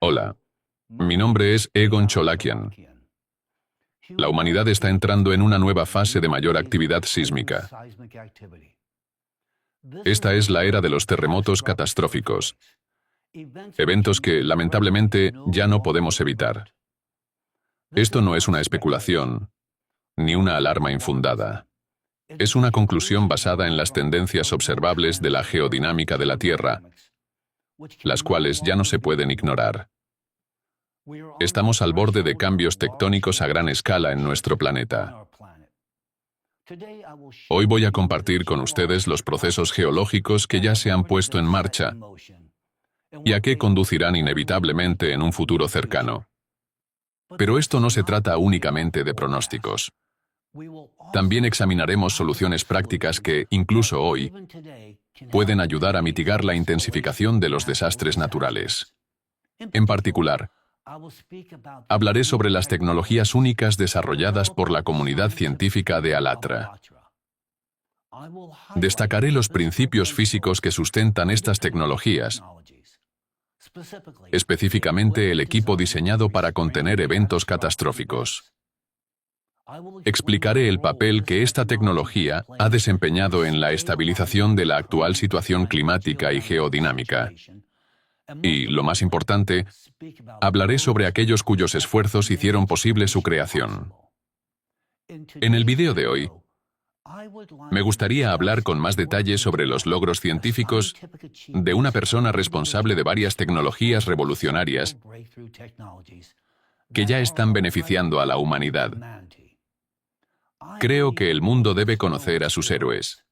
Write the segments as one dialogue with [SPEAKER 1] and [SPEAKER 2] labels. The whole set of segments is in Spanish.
[SPEAKER 1] Hola, mi nombre es Egon Cholakian. La humanidad está entrando en una nueva fase de mayor actividad sísmica. Esta es la era de los terremotos catastróficos, eventos que, lamentablemente, ya no podemos evitar. Esto no es una especulación, ni una alarma infundada. Es una conclusión basada en las tendencias observables de la geodinámica de la Tierra, las cuales ya no se pueden ignorar. Estamos al borde de cambios tectónicos a gran escala en nuestro planeta. Hoy voy a compartir con ustedes los procesos geológicos que ya se han puesto en marcha y a qué conducirán inevitablemente en un futuro cercano. Pero esto no se trata únicamente de pronósticos. También examinaremos soluciones prácticas que, incluso hoy, pueden ayudar a mitigar la intensificación de los desastres naturales. En particular, hablaré sobre las tecnologías únicas desarrolladas por la comunidad científica de Alatra. Destacaré los principios físicos que sustentan estas tecnologías, específicamente el equipo diseñado para contener eventos catastróficos. Explicaré el papel que esta tecnología ha desempeñado en la estabilización de la actual situación climática y geodinámica. Y, lo más importante, hablaré sobre aquellos cuyos esfuerzos hicieron posible su creación. En el video de hoy, me gustaría hablar con más detalle sobre los logros científicos de una persona responsable de varias tecnologías revolucionarias que ya están beneficiando a la humanidad. Creo que el mundo debe conocer a sus héroes.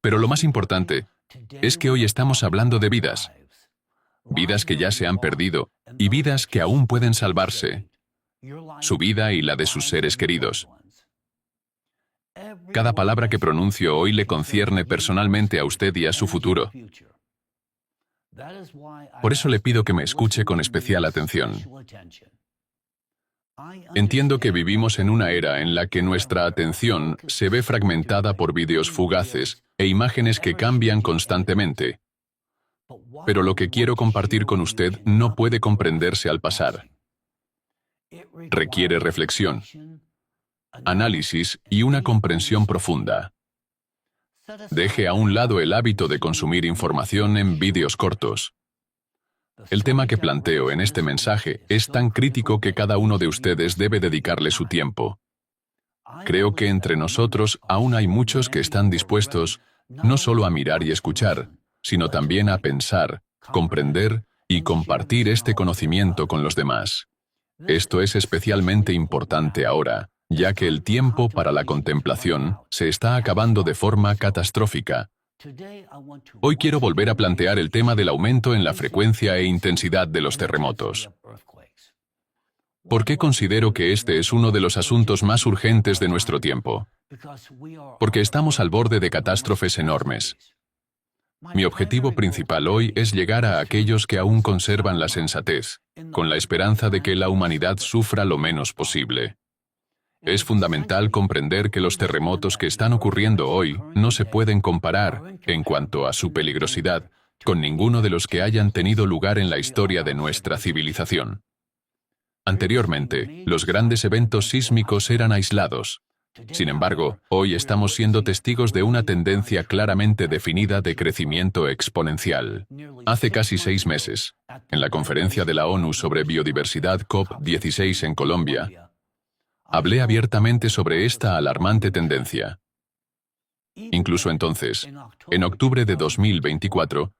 [SPEAKER 1] Pero lo más importante es que hoy estamos hablando de vidas. Vidas que ya se han perdido y vidas que aún pueden salvarse. Su vida y la de sus seres queridos. Cada palabra que pronuncio hoy le concierne personalmente a usted y a su futuro. Por eso le pido que me escuche con especial atención. Entiendo que vivimos en una era en la que nuestra atención se ve fragmentada por vídeos fugaces e imágenes que cambian constantemente. Pero lo que quiero compartir con usted no puede comprenderse al pasar. Requiere reflexión, análisis y una comprensión profunda. Deje a un lado el hábito de consumir información en vídeos cortos. El tema que planteo en este mensaje es tan crítico que cada uno de ustedes debe dedicarle su tiempo. Creo que entre nosotros aún hay muchos que están dispuestos no solo a mirar y escuchar, sino también a pensar, comprender y compartir este conocimiento con los demás. Esto es especialmente importante ahora, ya que el tiempo para la contemplación se está acabando de forma catastrófica. Hoy quiero volver a plantear el tema del aumento en la frecuencia e intensidad de los terremotos. ¿Por qué considero que este es uno de los asuntos más urgentes de nuestro tiempo? Porque estamos al borde de catástrofes enormes. Mi objetivo principal hoy es llegar a aquellos que aún conservan la sensatez, con la esperanza de que la humanidad sufra lo menos posible. Es fundamental comprender que los terremotos que están ocurriendo hoy no se pueden comparar, en cuanto a su peligrosidad, con ninguno de los que hayan tenido lugar en la historia de nuestra civilización. Anteriormente, los grandes eventos sísmicos eran aislados. Sin embargo, hoy estamos siendo testigos de una tendencia claramente definida de crecimiento exponencial. Hace casi 6 meses, en la conferencia de la ONU sobre biodiversidad COP16 en Colombia, hablé abiertamente sobre esta alarmante tendencia. Incluso entonces, en octubre de 2024,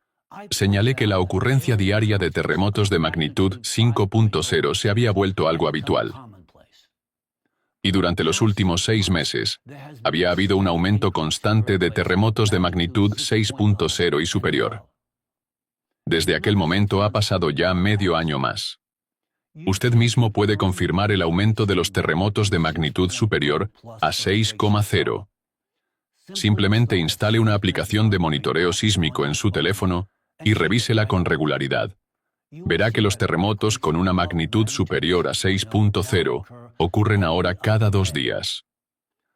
[SPEAKER 1] señalé que la ocurrencia diaria de terremotos de magnitud 5.0 se había vuelto algo habitual. Y durante los últimos 6 meses, había habido un aumento constante de terremotos de magnitud 6.0 y superior. Desde aquel momento ha pasado ya medio año más. Usted mismo puede confirmar el aumento de los terremotos de magnitud superior a 6,0. Simplemente instale una aplicación de monitoreo sísmico en su teléfono y revísela con regularidad. Verá que los terremotos con una magnitud superior a 6.0 ocurren ahora cada 2 días.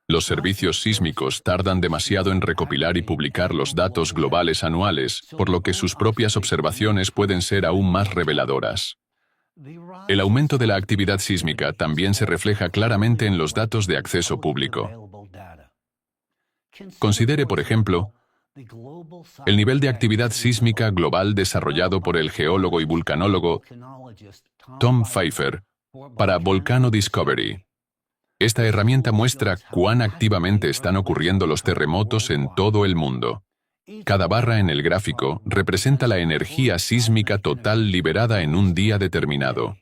[SPEAKER 1] Los servicios sísmicos tardan demasiado en recopilar y publicar los datos globales anuales, por lo que sus propias observaciones pueden ser aún más reveladoras. El aumento de la actividad sísmica también se refleja claramente en los datos de acceso público. Considere, por ejemplo, el nivel de actividad sísmica global desarrollado por el geólogo y vulcanólogo Tom Pfeiffer para Volcano Discovery. Esta herramienta muestra cuán activamente están ocurriendo los terremotos en todo el mundo. Cada barra en el gráfico representa la energía sísmica total liberada en un día determinado.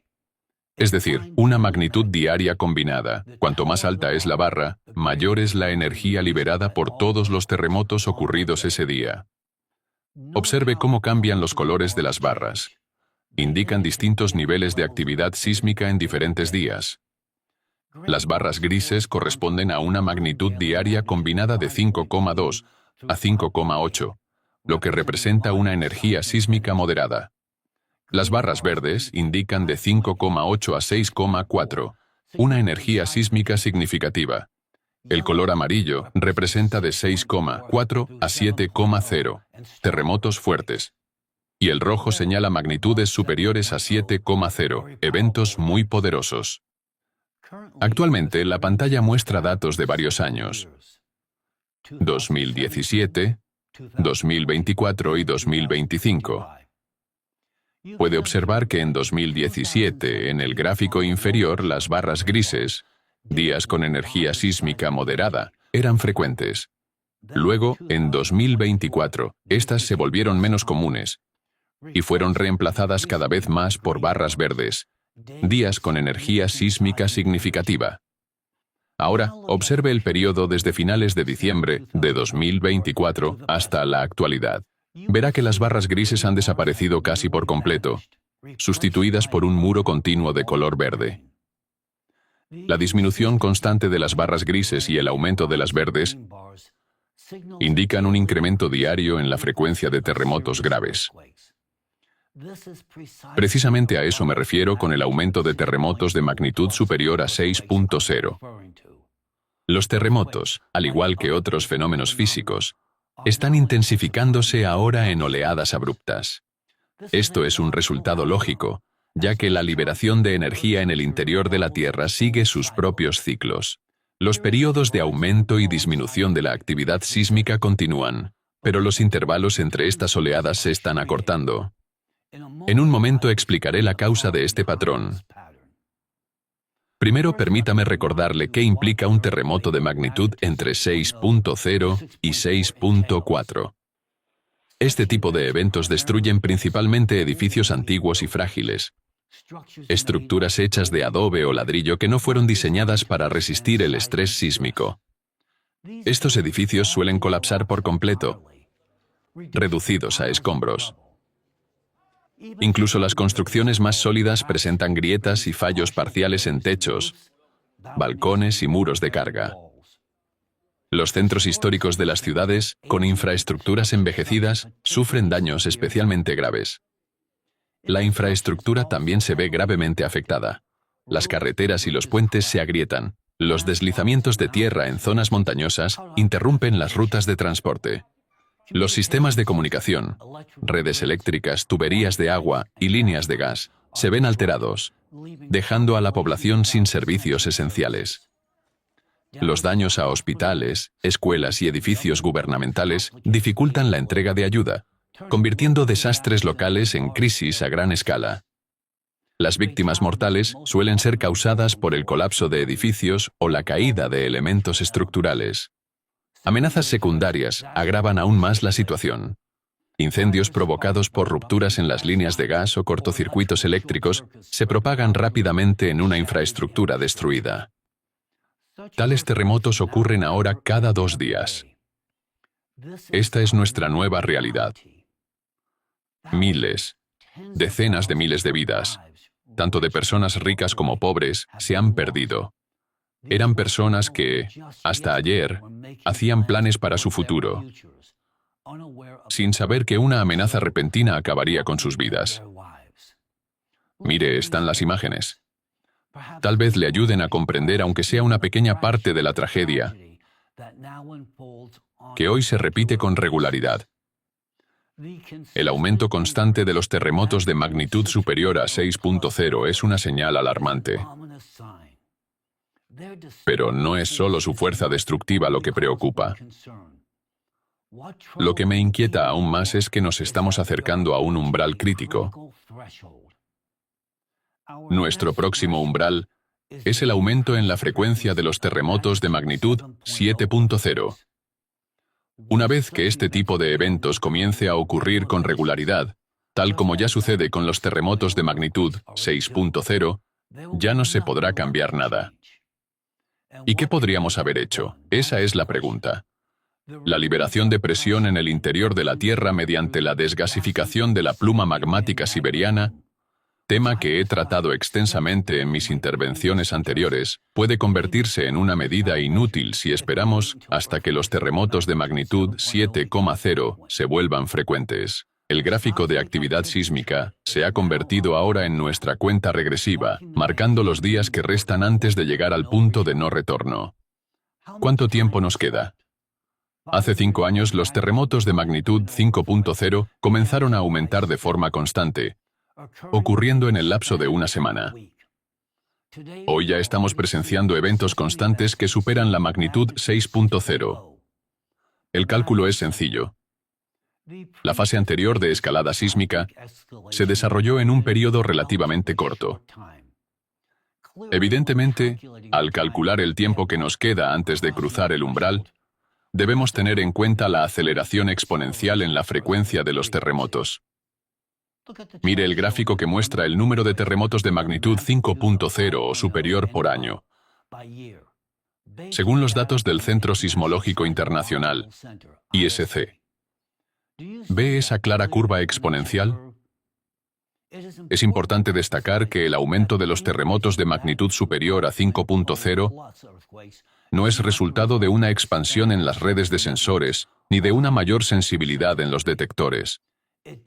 [SPEAKER 1] Es decir, una magnitud diaria combinada. Cuanto más alta es la barra, mayor es la energía liberada por todos los terremotos ocurridos ese día. Observe cómo cambian los colores de las barras. Indican distintos niveles de actividad sísmica en diferentes días. Las barras grises corresponden a una magnitud diaria combinada de 5,2 a 5,8, lo que representa una energía sísmica moderada. Las barras verdes indican de 5,8 a 6,4, una energía sísmica significativa. El color amarillo representa de 6,4 a 7,0, terremotos fuertes. Y el rojo señala magnitudes superiores a 7,0, eventos muy poderosos. Actualmente, la pantalla muestra datos de varios años: 2017, 2024 y 2025. Puede observar que en 2017, en el gráfico inferior, las barras grises, días con energía sísmica moderada, eran frecuentes. Luego, en 2024, estas se volvieron menos comunes y fueron reemplazadas cada vez más por barras verdes, días con energía sísmica significativa. Ahora, observe el periodo desde finales de diciembre de 2024 hasta la actualidad. Verá que las barras grises han desaparecido casi por completo, sustituidas por un muro continuo de color verde. La disminución constante de las barras grises y el aumento de las verdes indican un incremento diario en la frecuencia de terremotos graves. Precisamente a eso me refiero con el aumento de terremotos de magnitud superior a 6.0. Los terremotos, al igual que otros fenómenos físicos, están intensificándose ahora en oleadas abruptas. Esto es un resultado lógico, ya que la liberación de energía en el interior de la Tierra sigue sus propios ciclos. Los periodos de aumento y disminución de la actividad sísmica continúan, pero los intervalos entre estas oleadas se están acortando. En un momento explicaré la causa de este patrón. Primero, permítame recordarle qué implica un terremoto de magnitud entre 6.0 y 6.4. Este tipo de eventos destruyen principalmente edificios antiguos y frágiles, estructuras hechas de adobe o ladrillo que no fueron diseñadas para resistir el estrés sísmico. Estos edificios suelen colapsar por completo, reducidos a escombros. Incluso las construcciones más sólidas presentan grietas y fallos parciales en techos, balcones y muros de carga. Los centros históricos de las ciudades, con infraestructuras envejecidas, sufren daños especialmente graves. La infraestructura también se ve gravemente afectada. Las carreteras y los puentes se agrietan. Los deslizamientos de tierra en zonas montañosas interrumpen las rutas de transporte. Los sistemas de comunicación, redes eléctricas, tuberías de agua y líneas de gas se ven alterados, dejando a la población sin servicios esenciales. Los daños a hospitales, escuelas y edificios gubernamentales dificultan la entrega de ayuda, convirtiendo desastres locales en crisis a gran escala. Las víctimas mortales suelen ser causadas por el colapso de edificios o la caída de elementos estructurales. Amenazas secundarias agravan aún más la situación. Incendios provocados por rupturas en las líneas de gas o cortocircuitos eléctricos se propagan rápidamente en una infraestructura destruida. Tales terremotos ocurren ahora cada 2 días. Esta es nuestra nueva realidad. Miles, decenas de miles de vidas, tanto de personas ricas como pobres, se han perdido. Eran personas que, hasta ayer, hacían planes para su futuro, sin saber que una amenaza repentina acabaría con sus vidas. Mire, están las imágenes. Tal vez le ayuden a comprender, aunque sea una pequeña parte de la tragedia, que hoy se repite con regularidad. El aumento constante de los terremotos de magnitud superior a 6.0 es una señal alarmante. Pero no es solo su fuerza destructiva lo que preocupa. Lo que me inquieta aún más es que nos estamos acercando a un umbral crítico. Nuestro próximo umbral es el aumento en la frecuencia de los terremotos de magnitud 7.0. Una vez que este tipo de eventos comience a ocurrir con regularidad, tal como ya sucede con los terremotos de magnitud 6.0, ya no se podrá cambiar nada. ¿Y qué podríamos haber hecho? Esa es la pregunta. La liberación de presión en el interior de la Tierra mediante la desgasificación de la pluma magmática siberiana, tema que he tratado extensamente en mis intervenciones anteriores, puede convertirse en una medida inútil si esperamos hasta que los terremotos de magnitud 7,0 se vuelvan frecuentes. El gráfico de actividad sísmica se ha convertido ahora en nuestra cuenta regresiva, marcando los días que restan antes de llegar al punto de no retorno. ¿Cuánto tiempo nos queda? Hace 5 años los terremotos de magnitud 5.0 comenzaron a aumentar de forma constante, ocurriendo en el lapso de una semana. Hoy ya estamos presenciando eventos constantes que superan la magnitud 6.0. El cálculo es sencillo. La fase anterior de escalada sísmica se desarrolló en un periodo relativamente corto. Evidentemente, al calcular el tiempo que nos queda antes de cruzar el umbral, debemos tener en cuenta la aceleración exponencial en la frecuencia de los terremotos. Mire el gráfico que muestra el número de terremotos de magnitud 5.0 o superior por año. Según los datos del Centro Sismológico Internacional, ISC, ¿ve esa clara curva exponencial? Es importante destacar que el aumento de los terremotos de magnitud superior a 5.0 no es resultado de una expansión en las redes de sensores ni de una mayor sensibilidad en los detectores.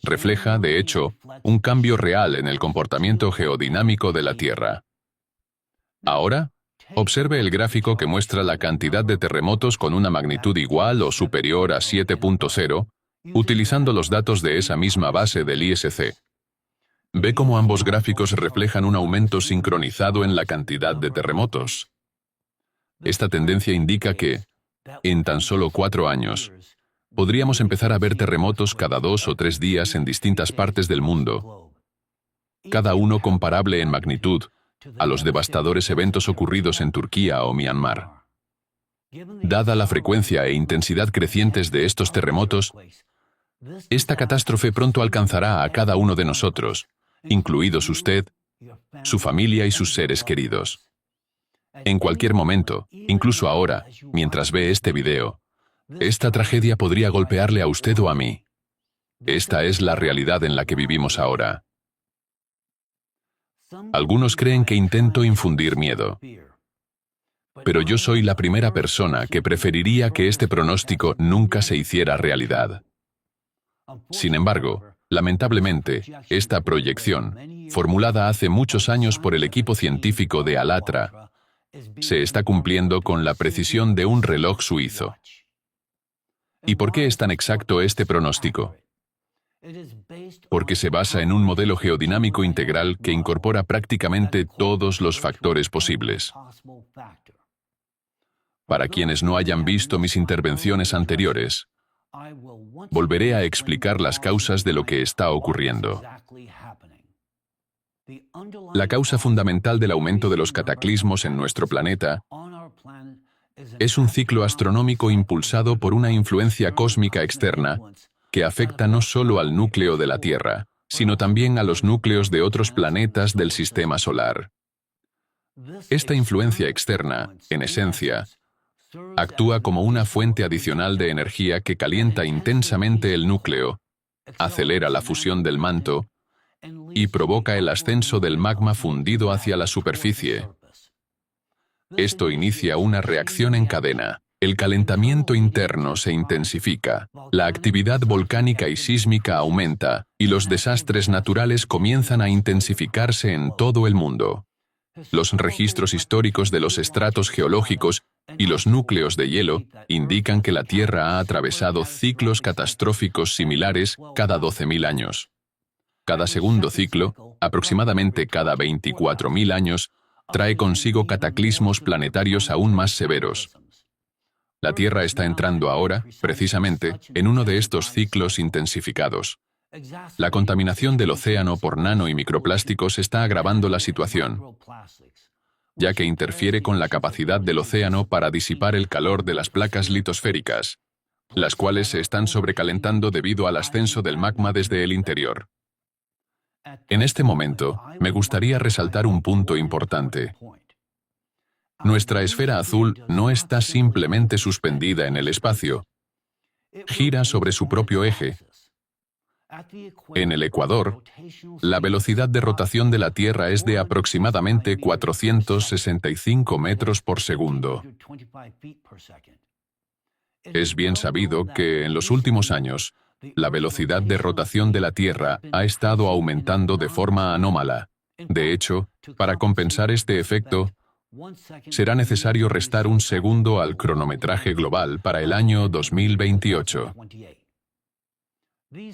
[SPEAKER 1] Refleja, de hecho, un cambio real en el comportamiento geodinámico de la Tierra. Ahora, observe el gráfico que muestra la cantidad de terremotos con una magnitud igual o superior a 7.0, utilizando los datos de esa misma base del ISC. Ve cómo ambos gráficos reflejan un aumento sincronizado en la cantidad de terremotos. Esta tendencia indica que, en tan solo 4 años, podríamos empezar a ver terremotos cada 2 o 3 días en distintas partes del mundo, cada uno comparable en magnitud a los devastadores eventos ocurridos en Turquía o Myanmar. Dada la frecuencia e intensidad crecientes de estos terremotos, esta catástrofe pronto alcanzará a cada uno de nosotros, incluidos usted, su familia y sus seres queridos. En cualquier momento, incluso ahora, mientras ve este video, esta tragedia podría golpearle a usted o a mí. Esta es la realidad en la que vivimos ahora. Algunos creen que intento infundir miedo. Pero yo soy la primera persona que preferiría que este pronóstico nunca se hiciera realidad. Sin embargo, lamentablemente, esta proyección, formulada hace muchos años por el equipo científico de ALLATRA, se está cumpliendo con la precisión de un reloj suizo. ¿Y por qué es tan exacto este pronóstico? Porque se basa en un modelo geodinámico integral que incorpora prácticamente todos los factores posibles. Para quienes no hayan visto mis intervenciones anteriores, volveré a explicar las causas de lo que está ocurriendo. La causa fundamental del aumento de los cataclismos en nuestro planeta es un ciclo astronómico impulsado por una influencia cósmica externa que afecta no solo al núcleo de la Tierra, sino también a los núcleos de otros planetas del sistema solar. Esta influencia externa, en esencia, actúa como una fuente adicional de energía que calienta intensamente el núcleo, acelera la fusión del manto y provoca el ascenso del magma fundido hacia la superficie. Esto inicia una reacción en cadena. El calentamiento interno se intensifica, la actividad volcánica y sísmica aumenta, y los desastres naturales comienzan a intensificarse en todo el mundo. Los registros históricos de los estratos geológicos y los núcleos de hielo indican que la Tierra ha atravesado ciclos catastróficos similares cada 12.000 años. Cada segundo ciclo, aproximadamente cada 24.000 años, trae consigo cataclismos planetarios aún más severos. La Tierra está entrando ahora, precisamente, en uno de estos ciclos intensificados. La contaminación del océano por nano y microplásticos está agravando la situación, ya que interfiere con la capacidad del océano para disipar el calor de las placas litosféricas, las cuales se están sobrecalentando debido al ascenso del magma desde el interior. En este momento, me gustaría resaltar un punto importante. Nuestra esfera azul no está simplemente suspendida en el espacio. Gira sobre su propio eje. En el ecuador, la velocidad de rotación de la Tierra es de aproximadamente 465 metros por segundo. Es bien sabido que en los últimos años, la velocidad de rotación de la Tierra ha estado aumentando de forma anómala. De hecho, para compensar este efecto, será necesario restar un segundo al cronometraje global para el año 2028.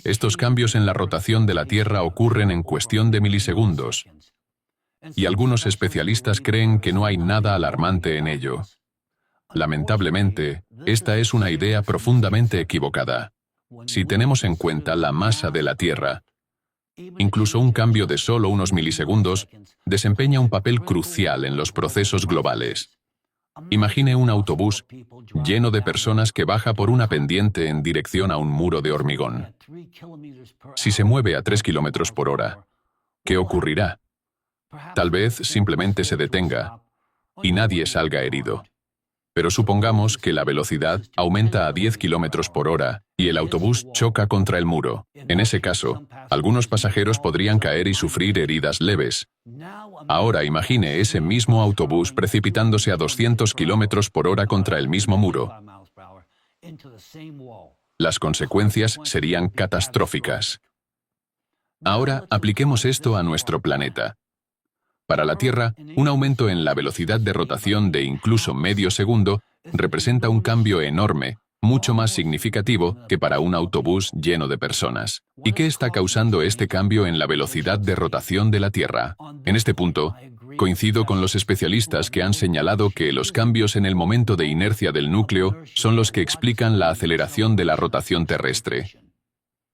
[SPEAKER 1] Estos cambios en la rotación de la Tierra ocurren en cuestión de milisegundos, y algunos especialistas creen que no hay nada alarmante en ello. Lamentablemente, esta es una idea profundamente equivocada. Si tenemos en cuenta la masa de la Tierra, incluso un cambio de solo unos milisegundos desempeña un papel crucial en los procesos globales. Imagine un autobús lleno de personas que baja por una pendiente en dirección a un muro de hormigón. Si se mueve a 3 kilómetros por hora, ¿qué ocurrirá? Tal vez simplemente se detenga y nadie salga herido. Pero supongamos que la velocidad aumenta a 10 kilómetros por hora y el autobús choca contra el muro. En ese caso, algunos pasajeros podrían caer y sufrir heridas leves. Ahora imagine ese mismo autobús precipitándose a 200 kilómetros por hora contra el mismo muro. Las consecuencias serían catastróficas. Ahora apliquemos esto a nuestro planeta. Para la Tierra, un aumento en la velocidad de rotación de incluso medio segundo representa un cambio enorme, mucho más significativo que para un autobús lleno de personas. ¿Y qué está causando este cambio en la velocidad de rotación de la Tierra? En este punto, coincido con los especialistas que han señalado que los cambios en el momento de inercia del núcleo son los que explican la aceleración de la rotación terrestre.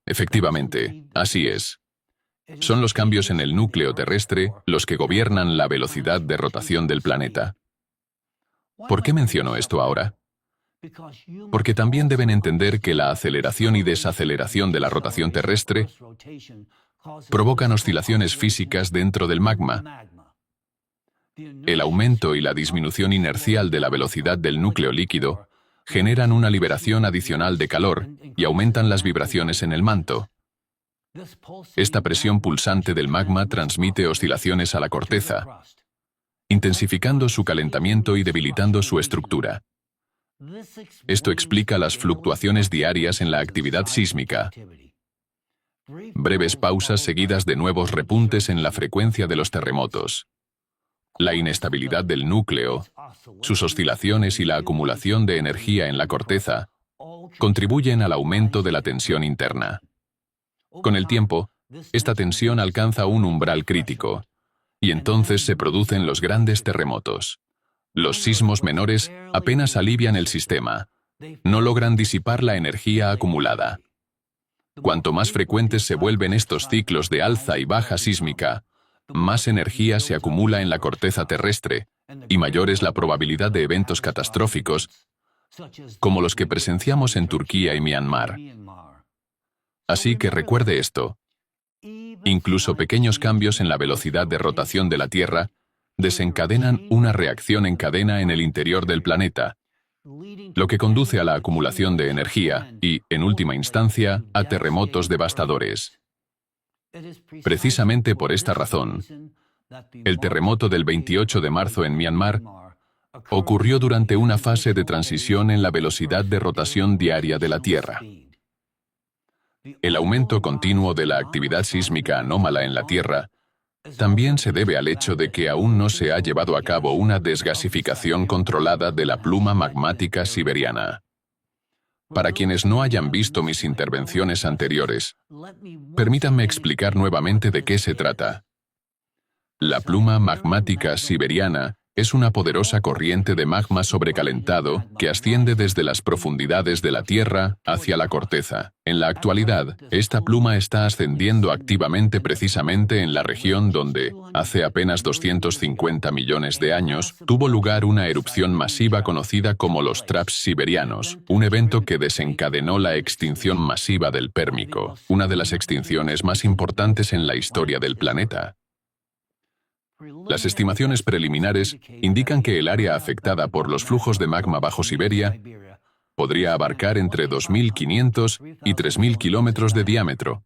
[SPEAKER 1] Efectivamente, así es. Son los cambios en el núcleo terrestre los que gobiernan la velocidad de rotación del planeta. ¿Por qué menciono esto ahora? Porque también deben entender que la aceleración y desaceleración de la rotación terrestre provocan oscilaciones físicas dentro del magma. El aumento y la disminución inercial de la velocidad del núcleo líquido generan una liberación adicional de calor y aumentan las vibraciones en el manto. Esta presión pulsante del magma transmite oscilaciones a la corteza, intensificando su calentamiento y debilitando su estructura. Esto explica las fluctuaciones diarias en la actividad sísmica. Breves pausas seguidas de nuevos repuntes en la frecuencia de los terremotos. La inestabilidad del núcleo, sus oscilaciones y la acumulación de energía en la corteza contribuyen al aumento de la tensión interna. Con el tiempo, esta tensión alcanza un umbral crítico, y entonces se producen los grandes terremotos. Los sismos menores apenas alivian el sistema, no logran disipar la energía acumulada. Cuanto más frecuentes se vuelven estos ciclos de alza y baja sísmica, más energía se acumula en la corteza terrestre, y mayor es la probabilidad de eventos catastróficos, como los que presenciamos en Turquía y Myanmar. Así que recuerde esto. Incluso pequeños cambios en la velocidad de rotación de la Tierra desencadenan una reacción en cadena en el interior del planeta, lo que conduce a la acumulación de energía y, en última instancia, a terremotos devastadores. Precisamente por esta razón, el terremoto del 28 de marzo en Myanmar ocurrió durante una fase de transición en la velocidad de rotación diaria de la Tierra. El aumento continuo de la actividad sísmica anómala en la Tierra también se debe al hecho de que aún no se ha llevado a cabo una desgasificación controlada de la pluma magmática siberiana. Para quienes no hayan visto mis intervenciones anteriores, permítanme explicar nuevamente de qué se trata. La pluma magmática siberiana es una poderosa corriente de magma sobrecalentado que asciende desde las profundidades de la Tierra hacia la corteza. En la actualidad, esta pluma está ascendiendo activamente precisamente en la región donde, hace apenas 250 millones de años, tuvo lugar una erupción masiva conocida como los traps siberianos, un evento que desencadenó la extinción masiva del Pérmico, una de las extinciones más importantes en la historia del planeta. Las estimaciones preliminares indican que el área afectada por los flujos de magma bajo Siberia podría abarcar entre 2.500 y 3.000 kilómetros de diámetro,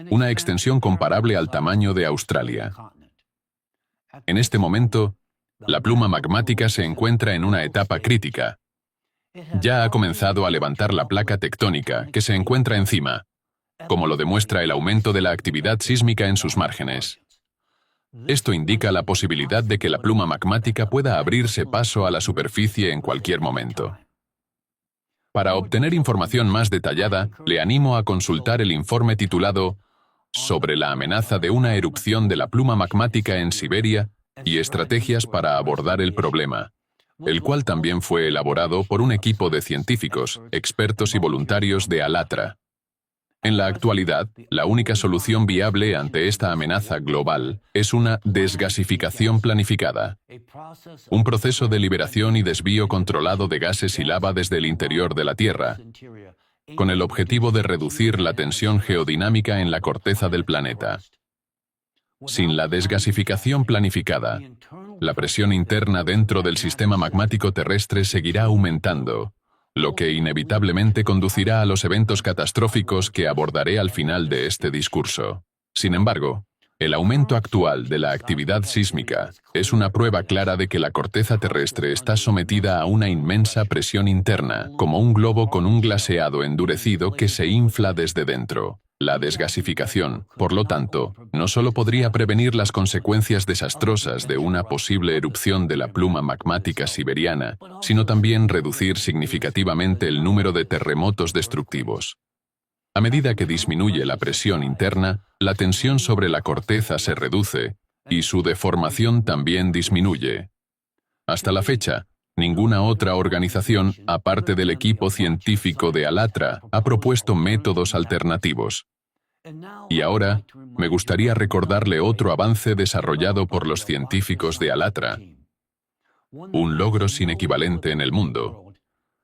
[SPEAKER 1] una extensión comparable al tamaño de Australia. En este momento, la pluma magmática se encuentra en una etapa crítica. Ya ha comenzado a levantar la placa tectónica que se encuentra encima, como lo demuestra el aumento de la actividad sísmica en sus márgenes. Esto indica la posibilidad de que la pluma magmática pueda abrirse paso a la superficie en cualquier momento. Para obtener información más detallada, le animo a consultar el informe titulado «Sobre la amenaza de una erupción de la pluma magmática en Siberia y estrategias para abordar el problema», el cual también fue elaborado por un equipo de científicos, expertos y voluntarios de ALLATRA. En la actualidad, la única solución viable ante esta amenaza global es una desgasificación planificada, un proceso de liberación y desvío controlado de gases y lava desde el interior de la Tierra, con el objetivo de reducir la tensión geodinámica en la corteza del planeta. Sin la desgasificación planificada, la presión interna dentro del sistema magmático terrestre seguirá aumentando, lo que inevitablemente conducirá a los eventos catastróficos que abordaré al final de este discurso. Sin embargo, el aumento actual de la actividad sísmica es una prueba clara de que la corteza terrestre está sometida a una inmensa presión interna, como un globo con un glaseado endurecido que se infla desde dentro. La desgasificación, por lo tanto, no solo podría prevenir las consecuencias desastrosas de una posible erupción de la pluma magmática siberiana, sino también reducir significativamente el número de terremotos destructivos. A medida que disminuye la presión interna, la tensión sobre la corteza se reduce y su deformación también disminuye. Hasta la fecha, ninguna otra organización, aparte del equipo científico de ALLATRA, ha propuesto métodos alternativos. Y ahora, me gustaría recordarle otro avance desarrollado por los científicos de ALLATRA, un logro sin equivalente en el mundo,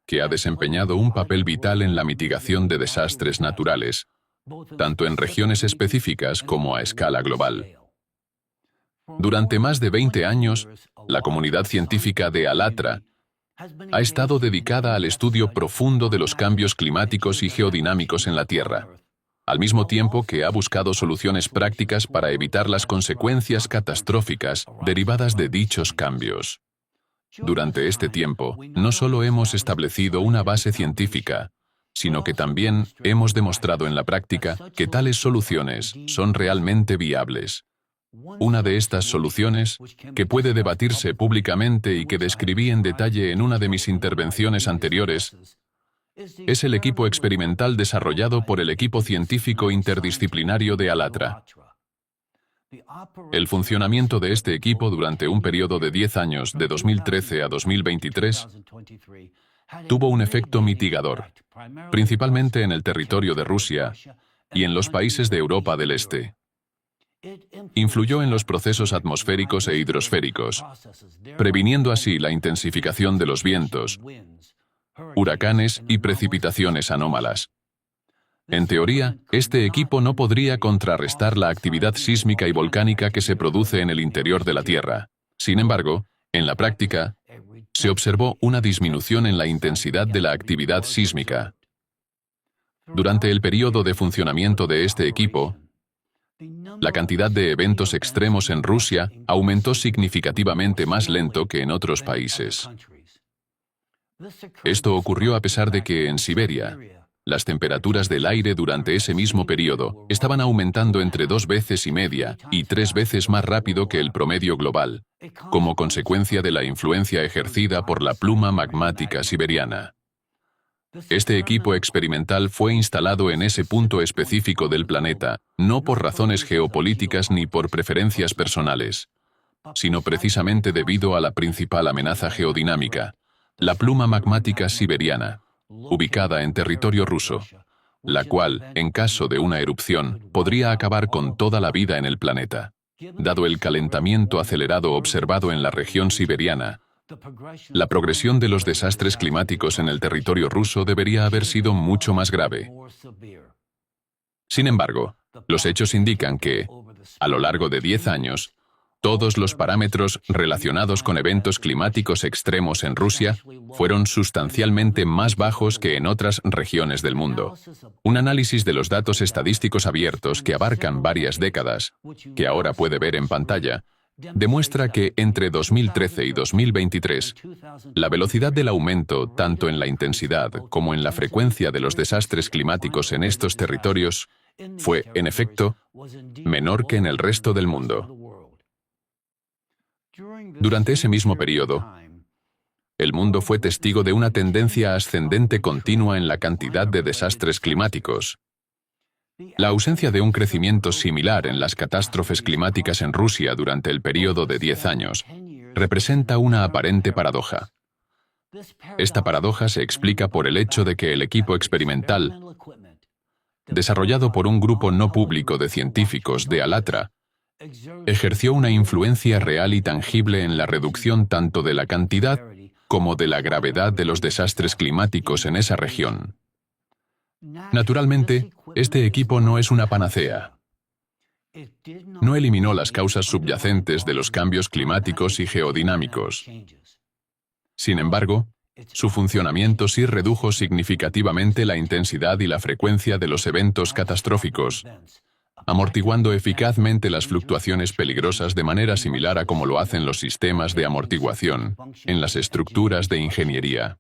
[SPEAKER 1] que ha desempeñado un papel vital en la mitigación de desastres naturales, tanto en regiones específicas como a escala global. Durante más de 20 años, la comunidad científica de ALLATRA ha estado dedicada al estudio profundo de los cambios climáticos y geodinámicos en la Tierra, al mismo tiempo que ha buscado soluciones prácticas para evitar las consecuencias catastróficas derivadas de dichos cambios. Durante este tiempo, no solo hemos establecido una base científica, sino que también hemos demostrado en la práctica que tales soluciones son realmente viables. Una de estas soluciones, que puede debatirse públicamente y que describí en detalle en una de mis intervenciones anteriores, es el equipo experimental desarrollado por el equipo científico interdisciplinario de ALLATRA. El funcionamiento de este equipo durante un periodo de 10 años, de 2013 a 2023, tuvo un efecto mitigador, principalmente en el territorio de Rusia y en los países de Europa del Este. Influyó en los procesos atmosféricos e hidrosféricos, previniendo así la intensificación de los vientos, huracanes y precipitaciones anómalas. En teoría, este equipo no podría contrarrestar la actividad sísmica y volcánica que se produce en el interior de la Tierra. Sin embargo, en la práctica, se observó una disminución en la intensidad de la actividad sísmica. Durante el periodo de funcionamiento de este equipo, la cantidad de eventos extremos en Rusia aumentó significativamente más lento que en otros países. Esto ocurrió a pesar de que en Siberia, Las temperaturas del aire durante ese mismo periodo estaban aumentando entre 2,5 veces y 3 veces más rápido que el promedio global, como consecuencia de la influencia ejercida por la pluma magmática siberiana. Este equipo experimental fue instalado en ese punto específico del planeta, no por razones geopolíticas ni por preferencias personales, sino precisamente debido a la principal amenaza geodinámica, la pluma magmática siberiana, ubicada en territorio ruso, la cual, en caso de una erupción, podría acabar con toda la vida en el planeta. Dado el calentamiento acelerado observado en la región siberiana, la progresión de los desastres climáticos en el territorio ruso debería haber sido mucho más grave. Sin embargo, los hechos indican que, a lo largo de 10 años, todos los parámetros relacionados con eventos climáticos extremos en Rusia fueron sustancialmente más bajos que en otras regiones del mundo. Un análisis de los datos estadísticos abiertos que abarcan varias décadas, que ahora puede ver en pantalla, demuestra que entre 2013 y 2023, la velocidad del aumento, tanto en la intensidad como en la frecuencia de los desastres climáticos en estos territorios, fue, en efecto, menor que en el resto del mundo. Durante ese mismo periodo, el mundo fue testigo de una tendencia ascendente continua en la cantidad de desastres climáticos. La ausencia de un crecimiento similar en las catástrofes climáticas en Rusia durante el periodo de 10 años representa una aparente paradoja. Esta paradoja se explica por el hecho de que el equipo experimental, desarrollado por un grupo no público de científicos de Alatra, ejerció una influencia real y tangible en la reducción tanto de la cantidad como de la gravedad de los desastres climáticos en esa región. Naturalmente, este equipo no es una panacea. No eliminó las causas subyacentes de los cambios climáticos y geodinámicos. Sin embargo, su funcionamiento sí redujo significativamente la intensidad y la frecuencia de los eventos catastróficos, amortiguando eficazmente las fluctuaciones peligrosas de manera similar a como lo hacen los sistemas de amortiguación en las estructuras de ingeniería.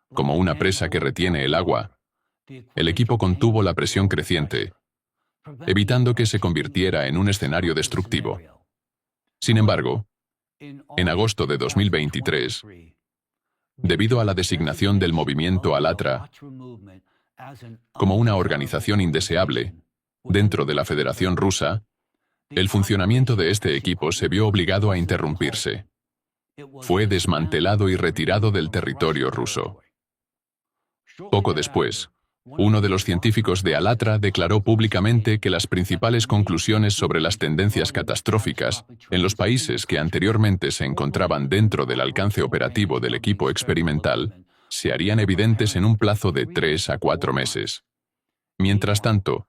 [SPEAKER 1] Como una presa que retiene el agua, el equipo contuvo la presión creciente, evitando que se convirtiera en un escenario destructivo. Sin embargo, en agosto de 2023, debido a la designación del movimiento Alatra como una organización indeseable dentro de la Federación Rusa, el funcionamiento de este equipo se vio obligado a interrumpirse. Fue desmantelado y retirado del territorio ruso. Poco después, uno de los científicos de Alatra declaró públicamente que las principales conclusiones sobre las tendencias catastróficas en los países que anteriormente se encontraban dentro del alcance operativo del equipo experimental se harían evidentes en un plazo de 3 a 4 meses. Mientras tanto,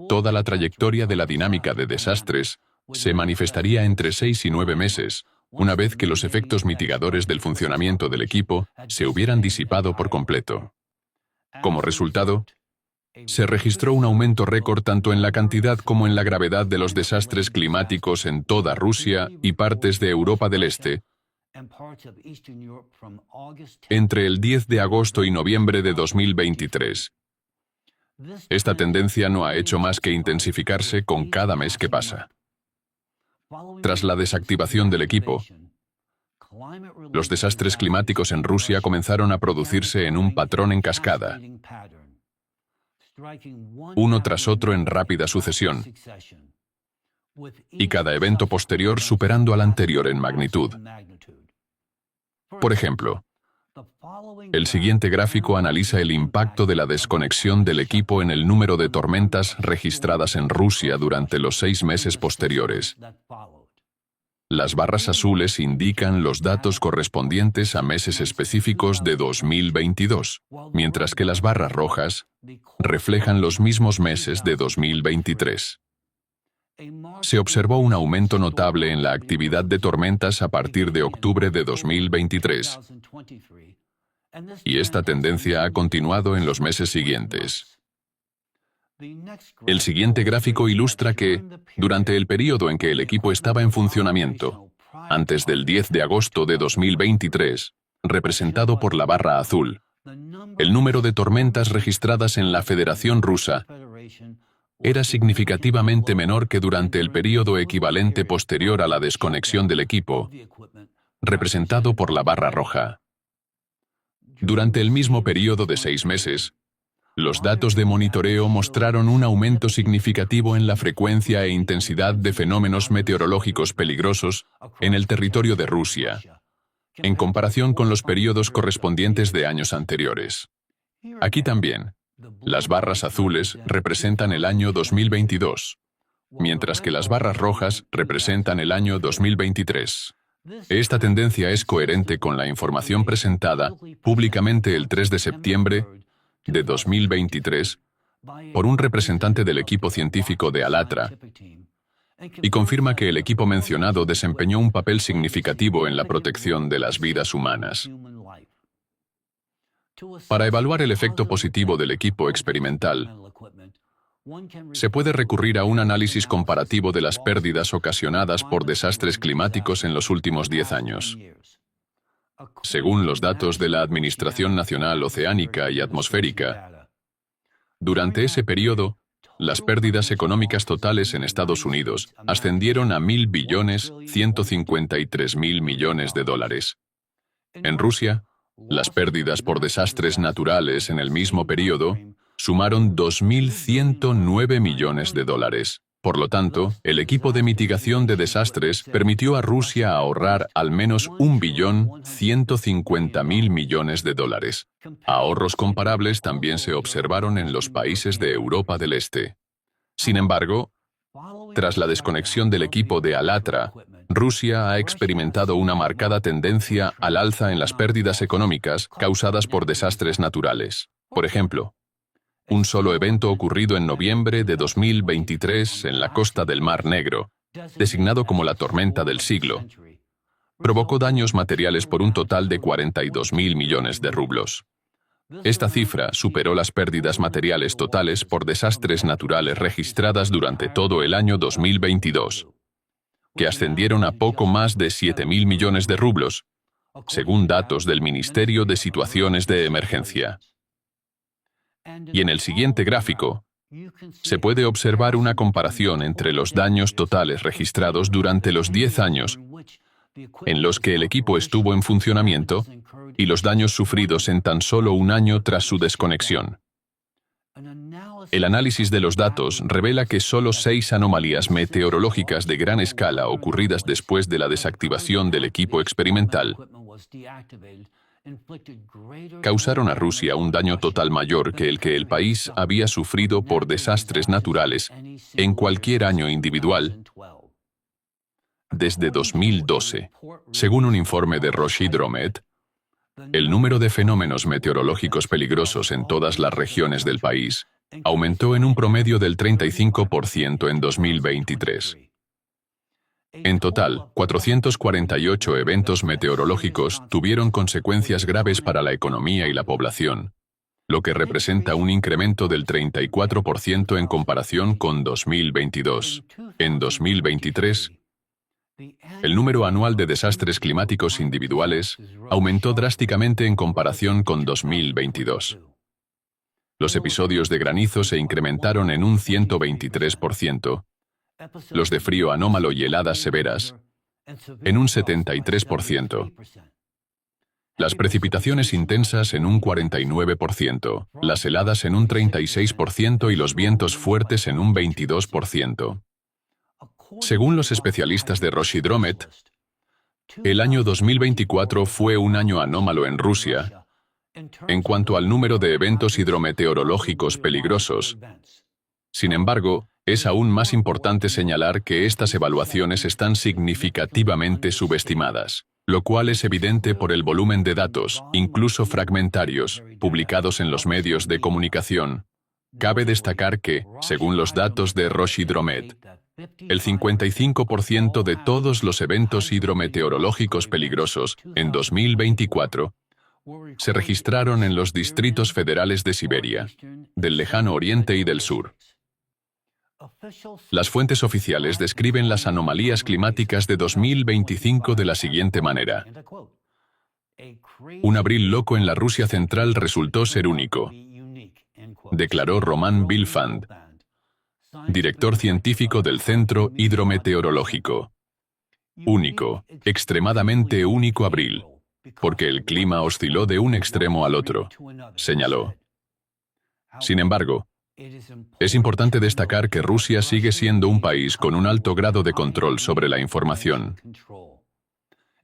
[SPEAKER 1] toda la trayectoria de la dinámica de desastres se manifestaría entre 6 y 9 meses, una vez que los efectos mitigadores del funcionamiento del equipo se hubieran disipado por completo. Como resultado, se registró un aumento récord tanto en la cantidad como en la gravedad de los desastres climáticos en toda Rusia y partes de Europa del Este, entre el 10 de agosto y noviembre de 2023. Esta tendencia no ha hecho más que intensificarse con cada mes que pasa. Tras la desactivación del equipo, los desastres climáticos en Rusia comenzaron a producirse en un patrón en cascada, uno tras otro en rápida sucesión, y cada evento posterior superando al anterior en magnitud. Por ejemplo, el siguiente gráfico analiza el impacto de la desconexión del equipo en el número de tormentas registradas en Rusia durante los 6 meses posteriores. Las barras azules indican los datos correspondientes a meses específicos de 2022, mientras que las barras rojas reflejan los mismos meses de 2023. Se observó un aumento notable en la actividad de tormentas a partir de octubre de 2023, y esta tendencia ha continuado en los meses siguientes. El siguiente gráfico ilustra que, durante el periodo en que el equipo estaba en funcionamiento, antes del 10 de agosto de 2023, representado por la barra azul, El número de tormentas registradas en la Federación Rusa era significativamente menor que durante el período equivalente posterior a la desconexión del equipo, representado por la barra roja. Durante el mismo período de 6 meses, los datos de monitoreo mostraron un aumento significativo en la frecuencia e intensidad de fenómenos meteorológicos peligrosos en el territorio de Rusia, en comparación con los períodos correspondientes de años anteriores. Aquí también, las barras azules representan el año 2022, mientras que las barras rojas representan el año 2023. Esta tendencia es coherente con la información presentada públicamente el 3 de septiembre de 2023 por un representante del equipo científico de ALLATRA y confirma que el equipo mencionado desempeñó un papel significativo en la protección de las vidas humanas. Para evaluar el efecto positivo del equipo experimental, se puede recurrir a un análisis comparativo de las pérdidas ocasionadas por desastres climáticos en los últimos 10 años. Según los datos de la Administración Nacional Oceánica y Atmosférica, durante ese periodo, las pérdidas económicas totales en Estados Unidos ascendieron a $1.153.000.000.000. En Rusia, las pérdidas por desastres naturales en el mismo periodo sumaron $2.109 millones. Por lo tanto, el equipo de mitigación de desastres permitió a Rusia ahorrar al menos $1.150.000.000.000. Ahorros comparables también se observaron en los países de Europa del Este. Sin embargo, tras la desconexión del equipo de ALLATRA, Rusia ha experimentado una marcada tendencia al alza en las pérdidas económicas causadas por desastres naturales. Por ejemplo, un solo evento ocurrido en noviembre de 2023 en la costa del Mar Negro, designado como la tormenta del siglo, provocó daños materiales por un total de 42.000 millones de rublos. Esta cifra superó las pérdidas materiales totales por desastres naturales registradas durante todo el año 2022, que ascendieron a poco más de 7.000 millones de rublos, según datos del Ministerio de Situaciones de Emergencia. Y en el siguiente gráfico, se puede observar una comparación entre los daños totales registrados durante los 10 años en los que el equipo estuvo en funcionamiento y los daños sufridos en tan solo un año tras su desconexión. El análisis de los datos revela que solo 6 anomalías meteorológicas de gran escala ocurridas después de la desactivación del equipo experimental causaron a Rusia un daño total mayor que el país había sufrido por desastres naturales en cualquier año individual desde 2012. Según un informe de Roshidromet, el número de fenómenos meteorológicos peligrosos en todas las regiones del país aumentó en un promedio del 35% en 2023. En total, 448 eventos meteorológicos tuvieron consecuencias graves para la economía y la población, lo que representa un incremento del 34% en comparación con 2022. En 2023, el número anual de desastres climáticos individuales aumentó drásticamente en comparación con 2022. Los episodios de granizo se incrementaron en un 123%, los de frío anómalo y heladas severas en un 73%, las precipitaciones intensas en un 49%, las heladas en un 36% y los vientos fuertes en un 22%. Según los especialistas de Roshidromet, el año 2024 fue un año anómalo en Rusia en cuanto al número de eventos hidrometeorológicos peligrosos. Sin embargo, es aún más importante señalar que estas evaluaciones están significativamente subestimadas, lo cual es evidente por el volumen de datos, incluso fragmentarios, publicados en los medios de comunicación. Cabe destacar que, según los datos de Roshidromet, el 55% de todos los eventos hidrometeorológicos peligrosos en 2024 se registraron en los distritos federales de Siberia, del Lejano Oriente y del Sur. Las fuentes oficiales describen las anomalías climáticas de 2025 de la siguiente manera. Un abril loco en la Rusia central resultó ser único, declaró Roman Bilfand, director científico del Centro Hidrometeorológico. Único, extremadamente único abril, porque el clima osciló de un extremo al otro, señaló. Sin embargo, es importante destacar que Rusia sigue siendo un país con un alto grado de control sobre la información,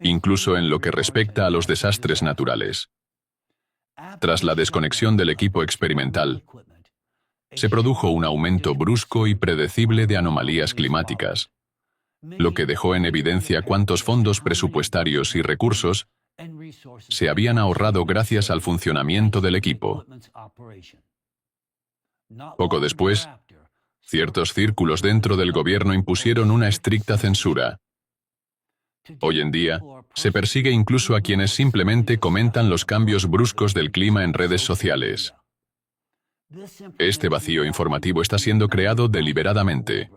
[SPEAKER 1] incluso en lo que respecta a los desastres naturales. Tras la desconexión del equipo experimental, se produjo un aumento brusco y predecible de anomalías climáticas, lo que dejó en evidencia cuántos fondos presupuestarios y recursos se habían ahorrado gracias al funcionamiento del equipo. Poco después, ciertos círculos dentro del gobierno impusieron una estricta censura. Hoy en día, se persigue incluso a quienes simplemente comentan los cambios bruscos del clima en redes sociales. Este vacío informativo está siendo creado deliberadamente.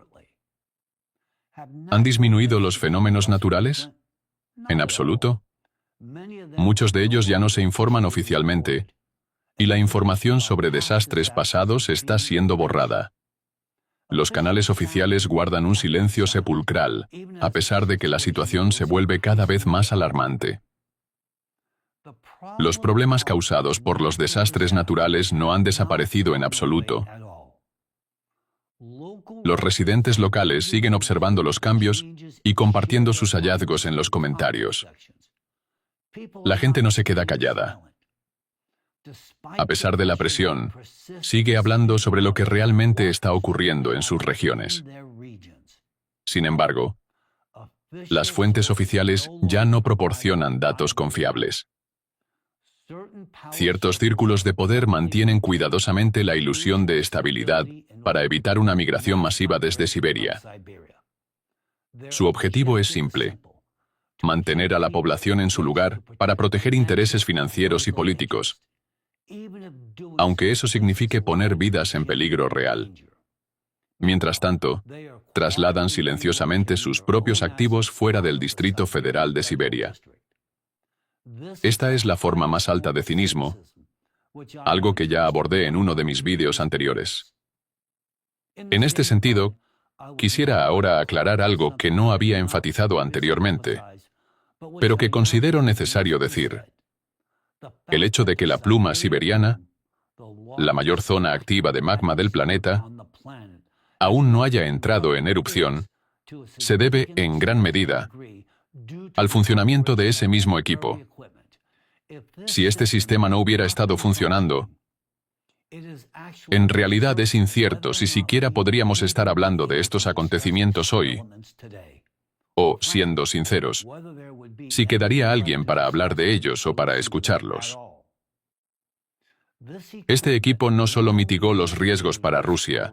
[SPEAKER 1] ¿Han disminuido los fenómenos naturales? En absoluto. Muchos de ellos ya no se informan oficialmente, y la información sobre desastres pasados está siendo borrada. Los canales oficiales guardan un silencio sepulcral, a pesar de que la situación se vuelve cada vez más alarmante. Los problemas causados por los desastres naturales no han desaparecido en absoluto. Los residentes locales siguen observando los cambios y compartiendo sus hallazgos en los comentarios. La gente no se queda callada. A pesar de la presión, sigue hablando sobre lo que realmente está ocurriendo en sus regiones. Sin embargo, las fuentes oficiales ya no proporcionan datos confiables. Ciertos círculos de poder mantienen cuidadosamente la ilusión de estabilidad para evitar una migración masiva desde Siberia. Su objetivo es simple: mantener a la población en su lugar para proteger intereses financieros y políticos, aunque eso signifique poner vidas en peligro real. Mientras tanto, trasladan silenciosamente sus propios activos fuera del Distrito Federal de Siberia. Esta es la forma más alta de cinismo, algo que ya abordé en uno de mis vídeos anteriores. En este sentido, quisiera ahora aclarar algo que no había enfatizado anteriormente, pero que considero necesario decir. El hecho de que la pluma siberiana, la mayor zona activa de magma del planeta, aún no haya entrado en erupción, se debe, en gran medida, al funcionamiento de ese mismo equipo. Si este sistema no hubiera estado funcionando, en realidad es incierto si siquiera podríamos estar hablando de estos acontecimientos hoy, o, siendo sinceros, si quedaría alguien para hablar de ellos o para escucharlos. Este equipo no solo mitigó los riesgos para Rusia,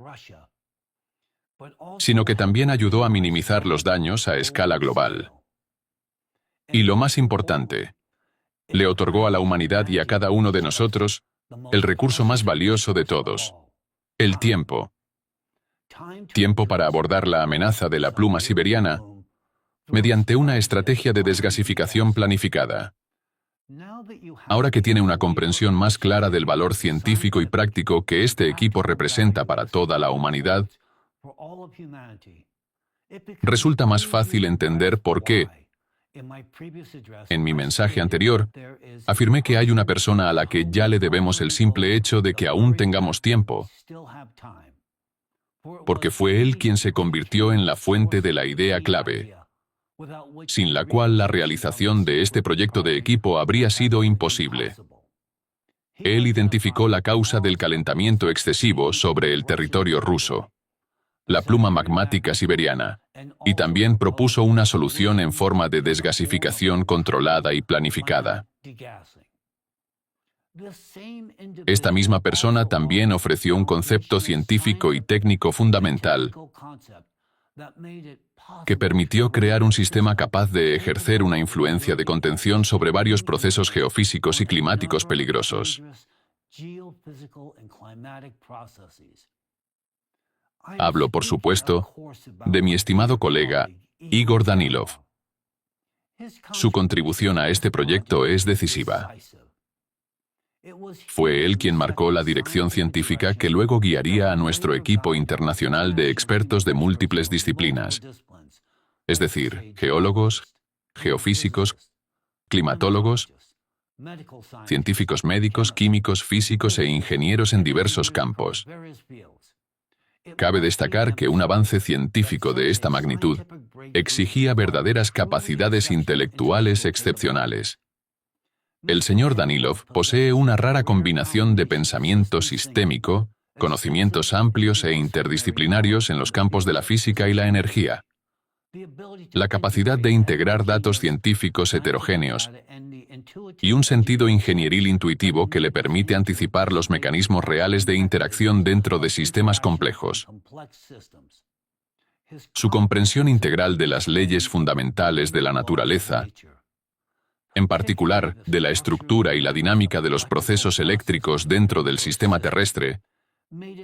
[SPEAKER 1] sino que también ayudó a minimizar los daños a escala global. Y lo más importante, le otorgó a la humanidad y a cada uno de nosotros el recurso más valioso de todos: el tiempo. Tiempo para abordar la amenaza de la pluma siberiana mediante una estrategia de desgasificación planificada. Ahora que tiene una comprensión más clara del valor científico y práctico que este equipo representa para toda la humanidad, resulta más fácil entender por qué, en mi mensaje anterior, afirmé que hay una persona a la que ya le debemos el simple hecho de que aún tengamos tiempo, porque fue él quien se convirtió en la fuente de la idea clave, sin la cual la realización de este proyecto de equipo habría sido imposible. Él identificó la causa del calentamiento excesivo sobre el territorio ruso, la pluma magmática siberiana, y también propuso una solución en forma de desgasificación controlada y planificada. Esta misma persona también ofreció un concepto científico y técnico fundamental que permitió crear un sistema capaz de ejercer una influencia de contención sobre varios procesos geofísicos y climáticos peligrosos. Hablo, por supuesto, de mi estimado colega Igor Danilov. Su contribución a este proyecto es decisiva. Fue él quien marcó la dirección científica que luego guiaría a nuestro equipo internacional de expertos de múltiples disciplinas, es decir, geólogos, geofísicos, climatólogos, científicos médicos, químicos, físicos e ingenieros en diversos campos. Cabe destacar que un avance científico de esta magnitud exigía verdaderas capacidades intelectuales excepcionales. El señor Danilov posee una rara combinación de pensamiento sistémico, conocimientos amplios e interdisciplinarios en los campos de la física y la energía, la capacidad de integrar datos científicos heterogéneos y un sentido ingenieril intuitivo que le permite anticipar los mecanismos reales de interacción dentro de sistemas complejos. Su comprensión integral de las leyes fundamentales de la naturaleza, en particular de la estructura y la dinámica de los procesos eléctricos dentro del sistema terrestre,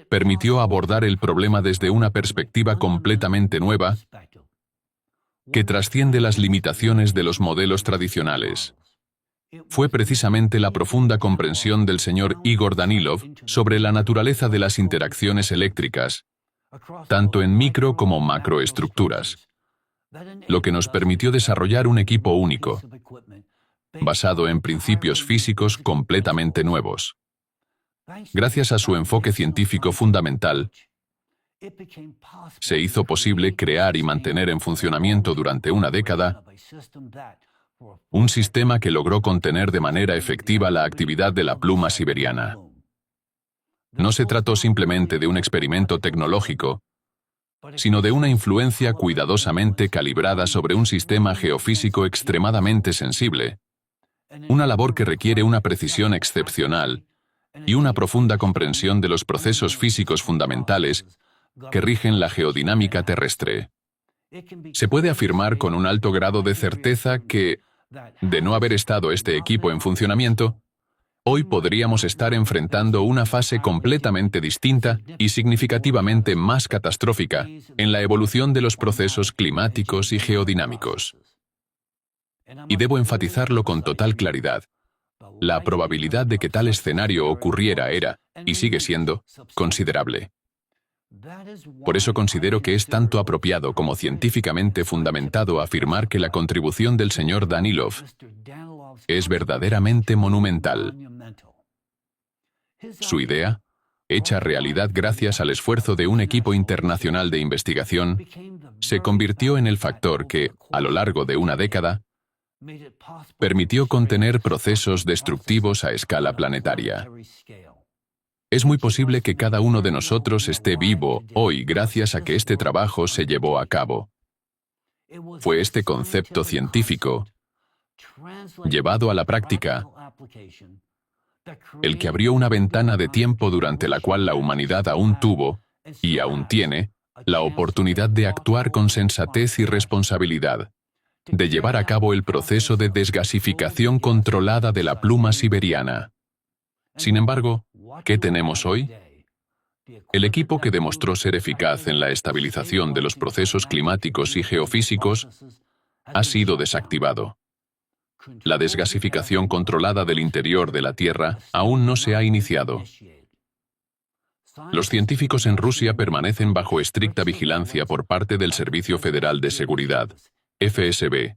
[SPEAKER 1] permitió abordar el problema desde una perspectiva completamente nueva que trasciende las limitaciones de los modelos tradicionales. Fue precisamente la profunda comprensión del señor Igor Danilov sobre la naturaleza de las interacciones eléctricas, tanto en micro como macroestructuras, lo que nos permitió desarrollar un equipo único, basado en principios físicos completamente nuevos. Gracias a su enfoque científico fundamental, se hizo posible crear y mantener en funcionamiento durante una década un sistema que logró contener de manera efectiva la actividad de la pluma siberiana. No se trató simplemente de un experimento tecnológico, sino de una influencia cuidadosamente calibrada sobre un sistema geofísico extremadamente sensible, una labor que requiere una precisión excepcional y una profunda comprensión de los procesos físicos fundamentales que rigen la geodinámica terrestre. Se puede afirmar con un alto grado de certeza que, de no haber estado este equipo en funcionamiento, hoy podríamos estar enfrentando una fase completamente distinta y significativamente más catastrófica en la evolución de los procesos climáticos y geodinámicos. Y debo enfatizarlo con total claridad. La probabilidad de que tal escenario ocurriera era, y sigue siendo, considerable. Por eso considero que es tanto apropiado como científicamente fundamentado afirmar que la contribución del señor Danilov es verdaderamente monumental. Su idea, hecha realidad gracias al esfuerzo de un equipo internacional de investigación, se convirtió en el factor que, a lo largo de una década, permitió contener procesos destructivos a escala planetaria. Es muy posible que cada uno de nosotros esté vivo hoy gracias a que este trabajo se llevó a cabo. Fue este concepto científico, llevado a la práctica, el que abrió una ventana de tiempo durante la cual la humanidad aún tuvo, y aún tiene, la oportunidad de actuar con sensatez y responsabilidad, de llevar a cabo el proceso de desgasificación controlada de la pluma siberiana. Sin embargo, ¿qué tenemos hoy? El equipo que demostró ser eficaz en la estabilización de los procesos climáticos y geofísicos ha sido desactivado. La desgasificación controlada del interior de la Tierra aún no se ha iniciado. Los científicos en Rusia permanecen bajo estricta vigilancia por parte del Servicio Federal de Seguridad, FSB,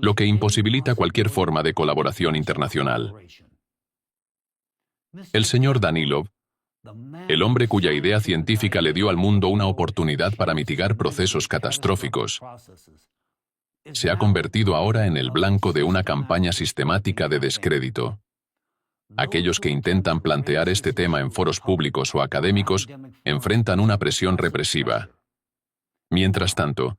[SPEAKER 1] lo que imposibilita cualquier forma de colaboración internacional. El señor Danilov, el hombre cuya idea científica le dio al mundo una oportunidad para mitigar procesos catastróficos, se ha convertido ahora en el blanco de una campaña sistemática de descrédito. Aquellos que intentan plantear este tema en foros públicos o académicos enfrentan una presión represiva. Mientras tanto,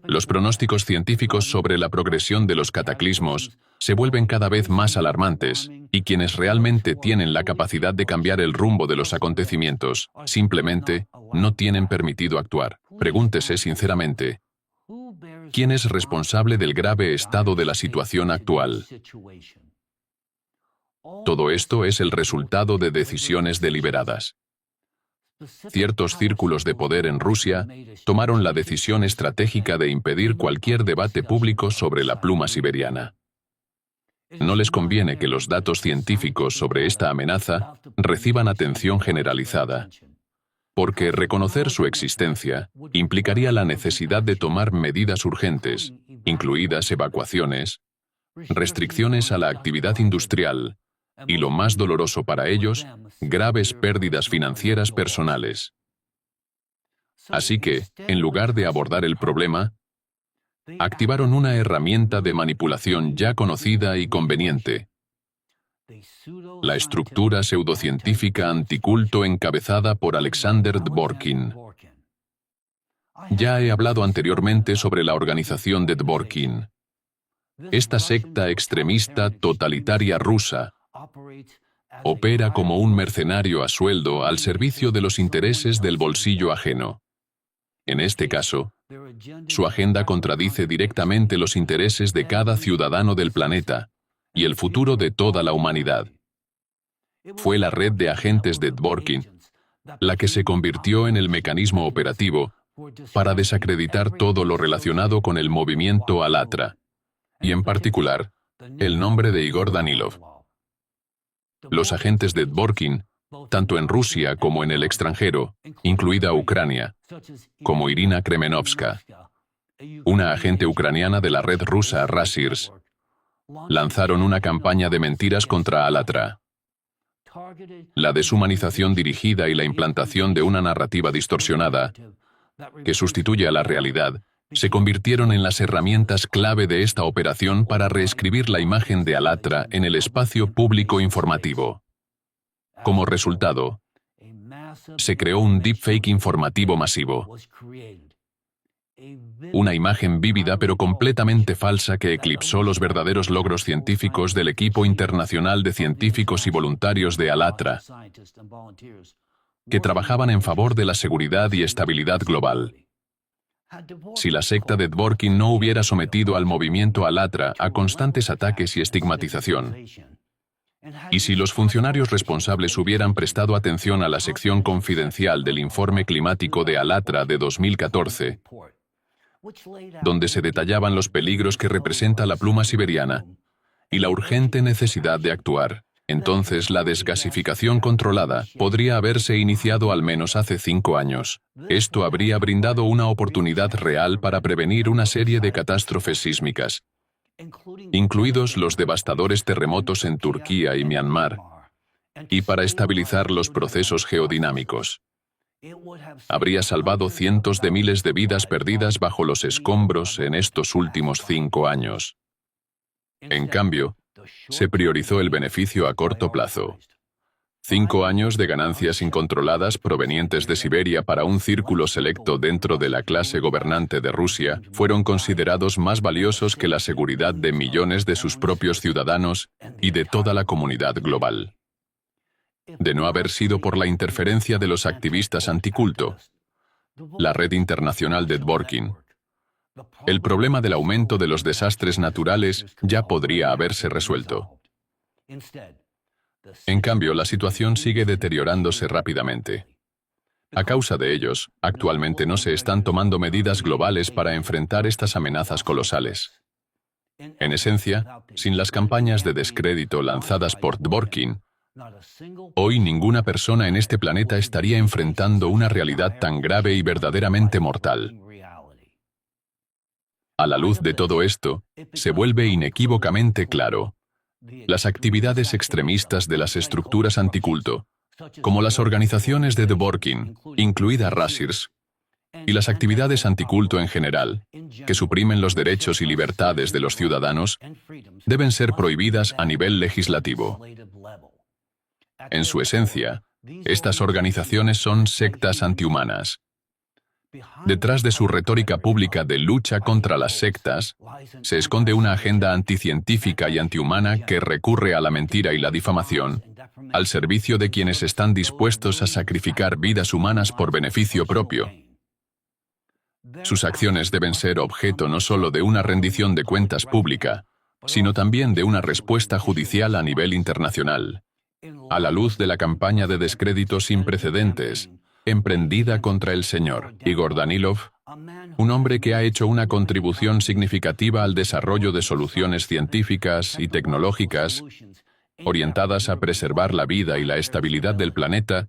[SPEAKER 1] los pronósticos científicos sobre la progresión de los cataclismos se vuelven cada vez más alarmantes, y quienes realmente tienen la capacidad de cambiar el rumbo de los acontecimientos simplemente no tienen permitido actuar. Pregúntese sinceramente, ¿quién es responsable del grave estado de la situación actual? Todo esto es el resultado de decisiones deliberadas. Ciertos círculos de poder en Rusia tomaron la decisión estratégica de impedir cualquier debate público sobre la pluma siberiana. No les conviene que los datos científicos sobre esta amenaza reciban atención generalizada, porque reconocer su existencia implicaría la necesidad de tomar medidas urgentes, incluidas evacuaciones, restricciones a la actividad industrial y, lo más doloroso para ellos, graves pérdidas financieras personales. Así que, en lugar de abordar el problema, activaron una herramienta de manipulación ya conocida y conveniente: la estructura pseudocientífica anticulto encabezada por Alexander Dvorkin. Ya he hablado anteriormente sobre la organización de Dvorkin. Esta secta extremista totalitaria rusa opera como un mercenario a sueldo al servicio de los intereses del bolsillo ajeno. En este caso, su agenda contradice directamente los intereses de cada ciudadano del planeta y el futuro de toda la humanidad. Fue la red de agentes de Dvorkin la que se convirtió en el mecanismo operativo para desacreditar todo lo relacionado con el movimiento Alatra, y en particular, el nombre de Igor Danilov. Los agentes de Dvorkin, tanto en Rusia como en el extranjero, incluida Ucrania, como Irina Kremenovska, una agente ucraniana de la red rusa Rasirs, lanzaron una campaña de mentiras contra Alatra. La deshumanización dirigida y la implantación de una narrativa distorsionada, que sustituye a la realidad, se convirtieron en las herramientas clave de esta operación para reescribir la imagen de Alatra en el espacio público informativo. Como resultado, se creó un deepfake informativo masivo. Una imagen vívida pero completamente falsa que eclipsó los verdaderos logros científicos del equipo internacional de científicos y voluntarios de Alatra, que trabajaban en favor de la seguridad y estabilidad global. Si la secta de Dvorkin no hubiera sometido al movimiento Alatra a constantes ataques y estigmatización, y si los funcionarios responsables hubieran prestado atención a la sección confidencial del informe climático de Alatra de 2014, donde se detallaban los peligros que representa la pluma siberiana y la urgente necesidad de actuar, entonces la desgasificación controlada podría haberse iniciado al menos hace 5 años. Esto habría brindado una oportunidad real para prevenir una serie de catástrofes sísmicas, incluidos los devastadores terremotos en Turquía y Myanmar, y para estabilizar los procesos geodinámicos. Habría salvado cientos de miles de vidas perdidas bajo los escombros en estos últimos 5 años. En cambio, se priorizó el beneficio a corto plazo. 5 años de ganancias incontroladas provenientes de Siberia para un círculo selecto dentro de la clase gobernante de Rusia fueron considerados más valiosos que la seguridad de millones de sus propios ciudadanos y de toda la comunidad global. De no haber sido por la interferencia de los activistas anticulto, la red internacional de Dvorkin, el problema del aumento de los desastres naturales ya podría haberse resuelto. En cambio, la situación sigue deteriorándose rápidamente. A causa de ellos, actualmente no se están tomando medidas globales para enfrentar estas amenazas colosales. En esencia, sin las campañas de descrédito lanzadas por Dvorkin, hoy ninguna persona en este planeta estaría enfrentando una realidad tan grave y verdaderamente mortal. A la luz de todo esto, se vuelve inequívocamente claro: las actividades extremistas de las estructuras anticulto, como las organizaciones de Dvorkin, incluida Rasirs, y las actividades anticulto en general, que suprimen los derechos y libertades de los ciudadanos, deben ser prohibidas a nivel legislativo. En su esencia, estas organizaciones son sectas antihumanas. Detrás de su retórica pública de lucha contra las sectas, se esconde una agenda anticientífica y antihumana que recurre a la mentira y la difamación, al servicio de quienes están dispuestos a sacrificar vidas humanas por beneficio propio. Sus acciones deben ser objeto no solo de una rendición de cuentas pública, sino también de una respuesta judicial a nivel internacional. A la luz de la campaña de descrédito sin precedentes, emprendida contra el señor Igor Danilov, un hombre que ha hecho una contribución significativa al desarrollo de soluciones científicas y tecnológicas orientadas a preservar la vida y la estabilidad del planeta,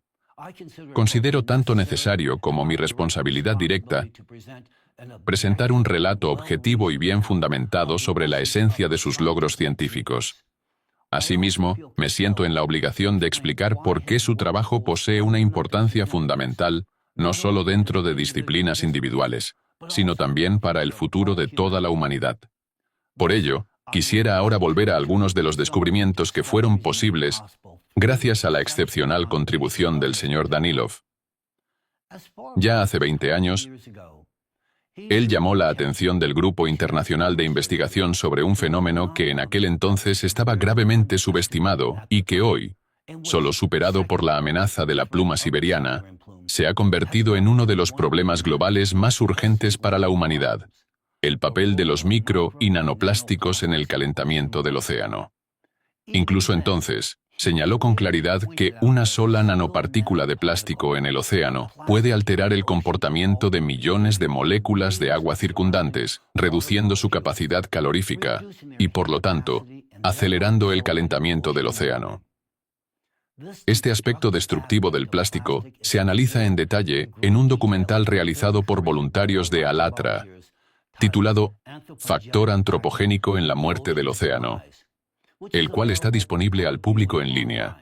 [SPEAKER 1] considero tanto necesario como mi responsabilidad directa presentar un relato objetivo y bien fundamentado sobre la esencia de sus logros científicos. Asimismo, me siento en la obligación de explicar por qué su trabajo posee una importancia fundamental, no solo dentro de disciplinas individuales, sino también para el futuro de toda la humanidad. Por ello, quisiera ahora volver a algunos de los descubrimientos que fueron posibles gracias a la excepcional contribución del señor Danilov. Ya hace 20 años, él llamó la atención del Grupo Internacional de Investigación sobre un fenómeno que en aquel entonces estaba gravemente subestimado y que hoy, solo superado por la amenaza de la pluma siberiana, se ha convertido en uno de los problemas globales más urgentes para la humanidad: el papel de los micro y nanoplásticos en el calentamiento del océano. Incluso entonces, señaló con claridad que una sola nanopartícula de plástico en el océano puede alterar el comportamiento de millones de moléculas de agua circundantes, reduciendo su capacidad calorífica y, por lo tanto, acelerando el calentamiento del océano. Este aspecto destructivo del plástico se analiza en detalle en un documental realizado por voluntarios de ALLATRA, titulado Factor antropogénico en la muerte del océano, el cual está disponible al público en línea.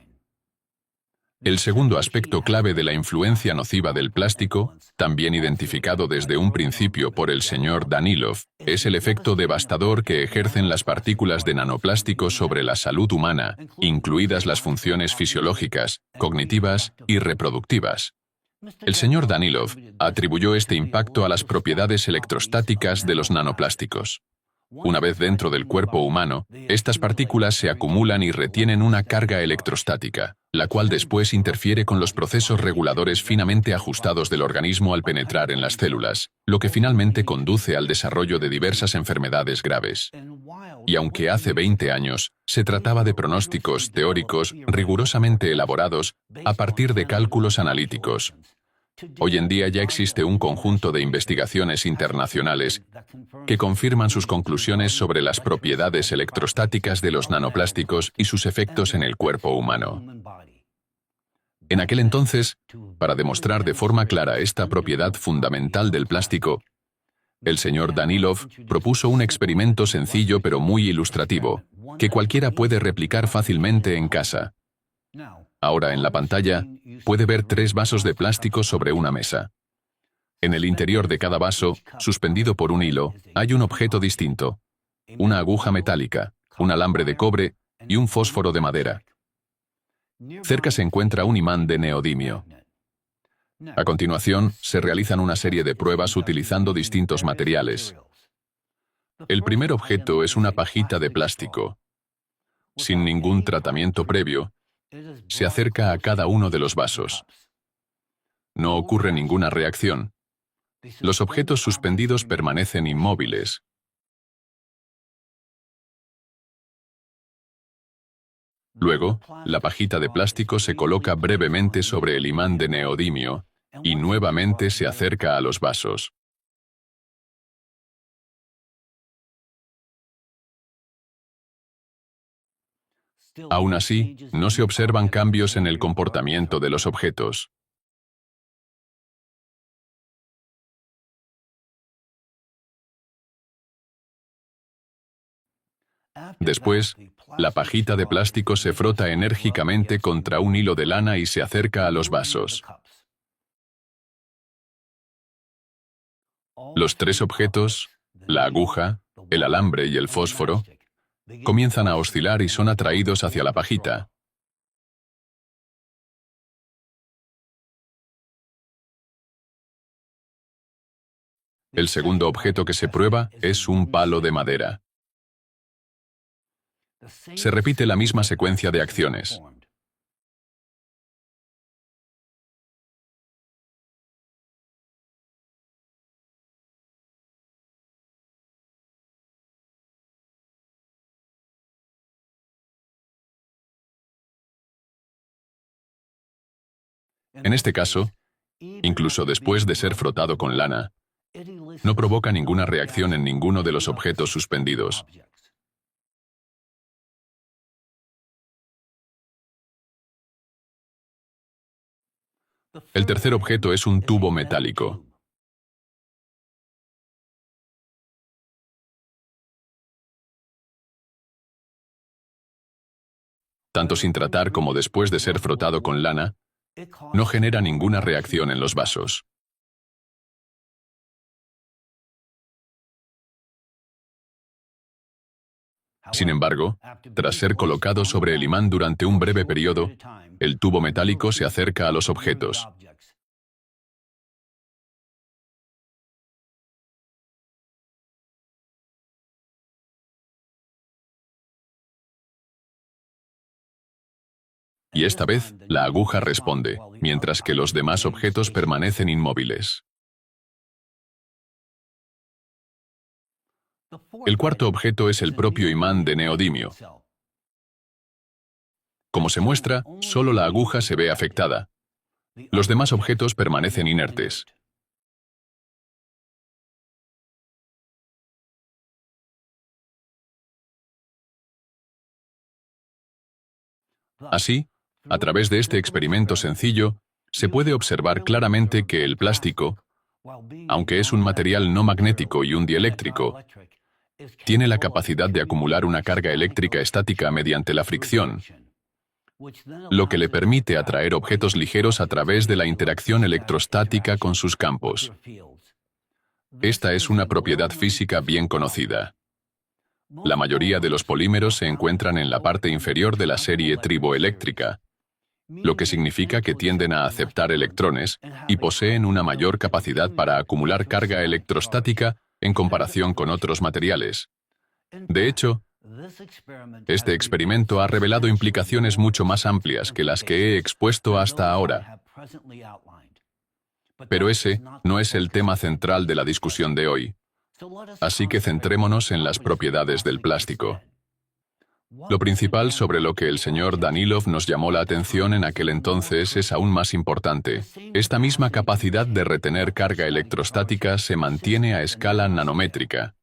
[SPEAKER 1] El segundo aspecto clave de la influencia nociva del plástico, también identificado desde un principio por el señor Danilov, es el efecto devastador que ejercen las partículas de nanoplásticos sobre la salud humana, incluidas las funciones fisiológicas, cognitivas y reproductivas. El señor Danilov atribuyó este impacto a las propiedades electrostáticas de los nanoplásticos. Una vez dentro del cuerpo humano, estas partículas se acumulan y retienen una carga electrostática, la cual después interfiere con los procesos reguladores finamente ajustados del organismo al penetrar en las células, lo que finalmente conduce al desarrollo de diversas enfermedades graves. Y aunque hace 20 años se trataba de pronósticos teóricos rigurosamente elaborados a partir de cálculos analíticos, hoy en día ya existe un conjunto de investigaciones internacionales que confirman sus conclusiones sobre las propiedades electrostáticas de los nanoplásticos y sus efectos en el cuerpo humano. En aquel entonces, para demostrar de forma clara esta propiedad fundamental del plástico, el señor Danilov propuso un experimento sencillo pero muy ilustrativo, que cualquiera puede replicar fácilmente en casa. Ahora en la pantalla, puede ver 3 vasos de plástico sobre una mesa. En el interior de cada vaso, suspendido por un hilo, hay un objeto distinto: una aguja metálica, un alambre de cobre y un fósforo de madera. Cerca se encuentra un imán de neodimio. A continuación, se realizan una serie de pruebas utilizando distintos materiales. El primer objeto es una pajita de plástico. Sin ningún tratamiento previo, se acerca a cada uno de los vasos. No ocurre ninguna reacción. Los objetos suspendidos permanecen inmóviles. Luego, la pajita de plástico se coloca brevemente sobre el imán de neodimio y nuevamente se acerca a los vasos. Aún así, no se observan cambios en el comportamiento de los objetos. Después, la pajita de plástico se frota enérgicamente contra un hilo de lana y se acerca a los vasos. Los 3 objetos, la aguja, el alambre y el fósforo, comienzan a oscilar y son atraídos hacia la pajita. El segundo objeto que se prueba es un palo de madera. Se repite la misma secuencia de acciones. En este caso, Incluso después de ser frotado con lana, no provoca ninguna reacción en ninguno de los objetos suspendidos. El tercer objeto es un tubo metálico. Tanto sin tratar como después de ser frotado con lana, no genera ninguna reacción en los vasos. Sin embargo, tras ser colocado sobre el imán durante un breve periodo, el tubo metálico se acerca a los objetos. Y esta vez, la aguja responde, mientras que los demás objetos permanecen inmóviles. El cuarto objeto es el propio imán de neodimio. Como se muestra, solo la aguja se ve afectada. Los demás objetos permanecen inertes. Así, a través de este experimento sencillo, se puede observar claramente que el plástico, aunque es un material no magnético y un dieléctrico, tiene la capacidad de acumular una carga eléctrica estática mediante la fricción, lo que le permite atraer objetos ligeros a través de la interacción electrostática con sus campos. Esta es una propiedad física bien conocida. La mayoría de los polímeros se encuentran en la parte inferior de la serie triboeléctrica, lo que significa que tienden a aceptar electrones y poseen una mayor capacidad para acumular carga electrostática en comparación con otros materiales. De hecho, este experimento ha revelado implicaciones mucho más amplias que las que he expuesto hasta ahora. Pero ese no es el tema central de la discusión de hoy. Así que centrémonos en las propiedades del plástico. Lo principal sobre lo que el señor Danilov nos llamó la atención en aquel entonces es aún más importante. Esta misma capacidad de retener carga electrostática se mantiene a escala nanométrica.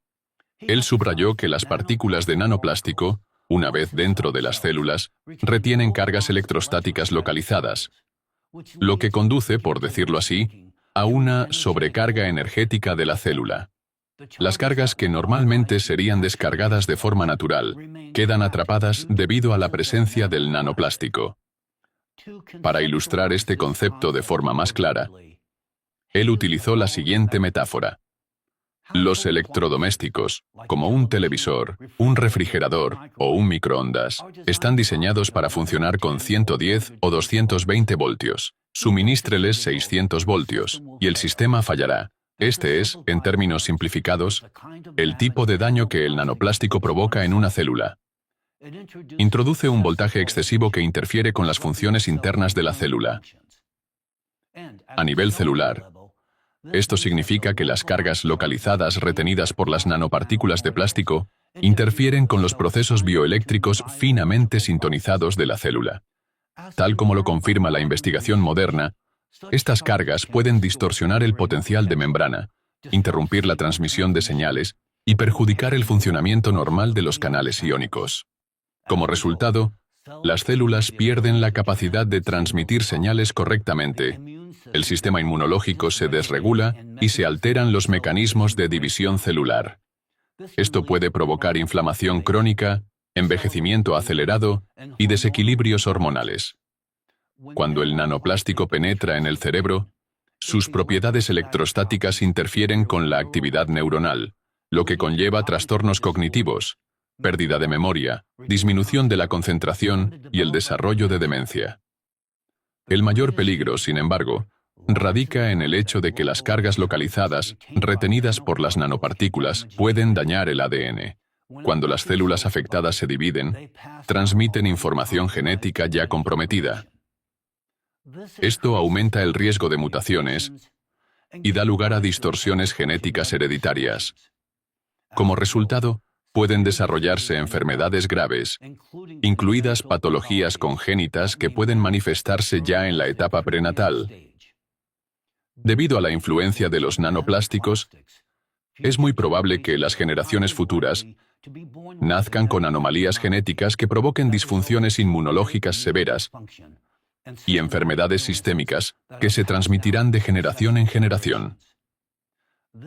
[SPEAKER 1] Él subrayó que las partículas de nanoplástico, una vez dentro de las células, retienen cargas electrostáticas localizadas, lo que conduce, por decirlo así, a una sobrecarga energética de la célula. Las cargas que normalmente serían descargadas de forma natural quedan atrapadas debido a la presencia del nanoplástico. Para ilustrar este concepto de forma más clara, él utilizó la siguiente metáfora. Los electrodomésticos, como un televisor, un refrigerador o un microondas, están diseñados para funcionar con 110 o 220 voltios. Suminístreles 600 voltios, y el sistema fallará. Este es, en términos simplificados, el tipo de daño que el nanoplástico provoca en una célula. Introduce un voltaje excesivo que interfiere con las funciones internas de la célula. A nivel celular, esto significa que las cargas localizadas retenidas por las nanopartículas de plástico interfieren con los procesos bioeléctricos finamente sintonizados de la célula. Tal como lo confirma la investigación moderna, estas cargas pueden distorsionar el potencial de membrana, interrumpir la transmisión de señales y perjudicar el funcionamiento normal de los canales iónicos. Como resultado, las células pierden la capacidad de transmitir señales correctamente, el sistema inmunológico se desregula y se alteran los mecanismos de división celular. Esto puede provocar inflamación crónica, envejecimiento acelerado y desequilibrios hormonales. Cuando el nanoplástico penetra en el cerebro, sus propiedades electrostáticas interfieren con la actividad neuronal, lo que conlleva trastornos cognitivos, pérdida de memoria, disminución de la concentración y el desarrollo de demencia. El mayor peligro, sin embargo, radica en el hecho de que las cargas localizadas, retenidas por las nanopartículas, pueden dañar el ADN. Cuando las células afectadas se dividen, transmiten información genética ya comprometida. Esto aumenta el riesgo de mutaciones y da lugar a distorsiones genéticas hereditarias. Como resultado, pueden desarrollarse enfermedades graves, incluidas patologías congénitas que pueden manifestarse ya en la etapa prenatal. Debido a la influencia de los nanoplásticos, es muy probable que las generaciones futuras nazcan con anomalías genéticas que provoquen disfunciones inmunológicas severas y enfermedades sistémicas que se transmitirán de generación en generación.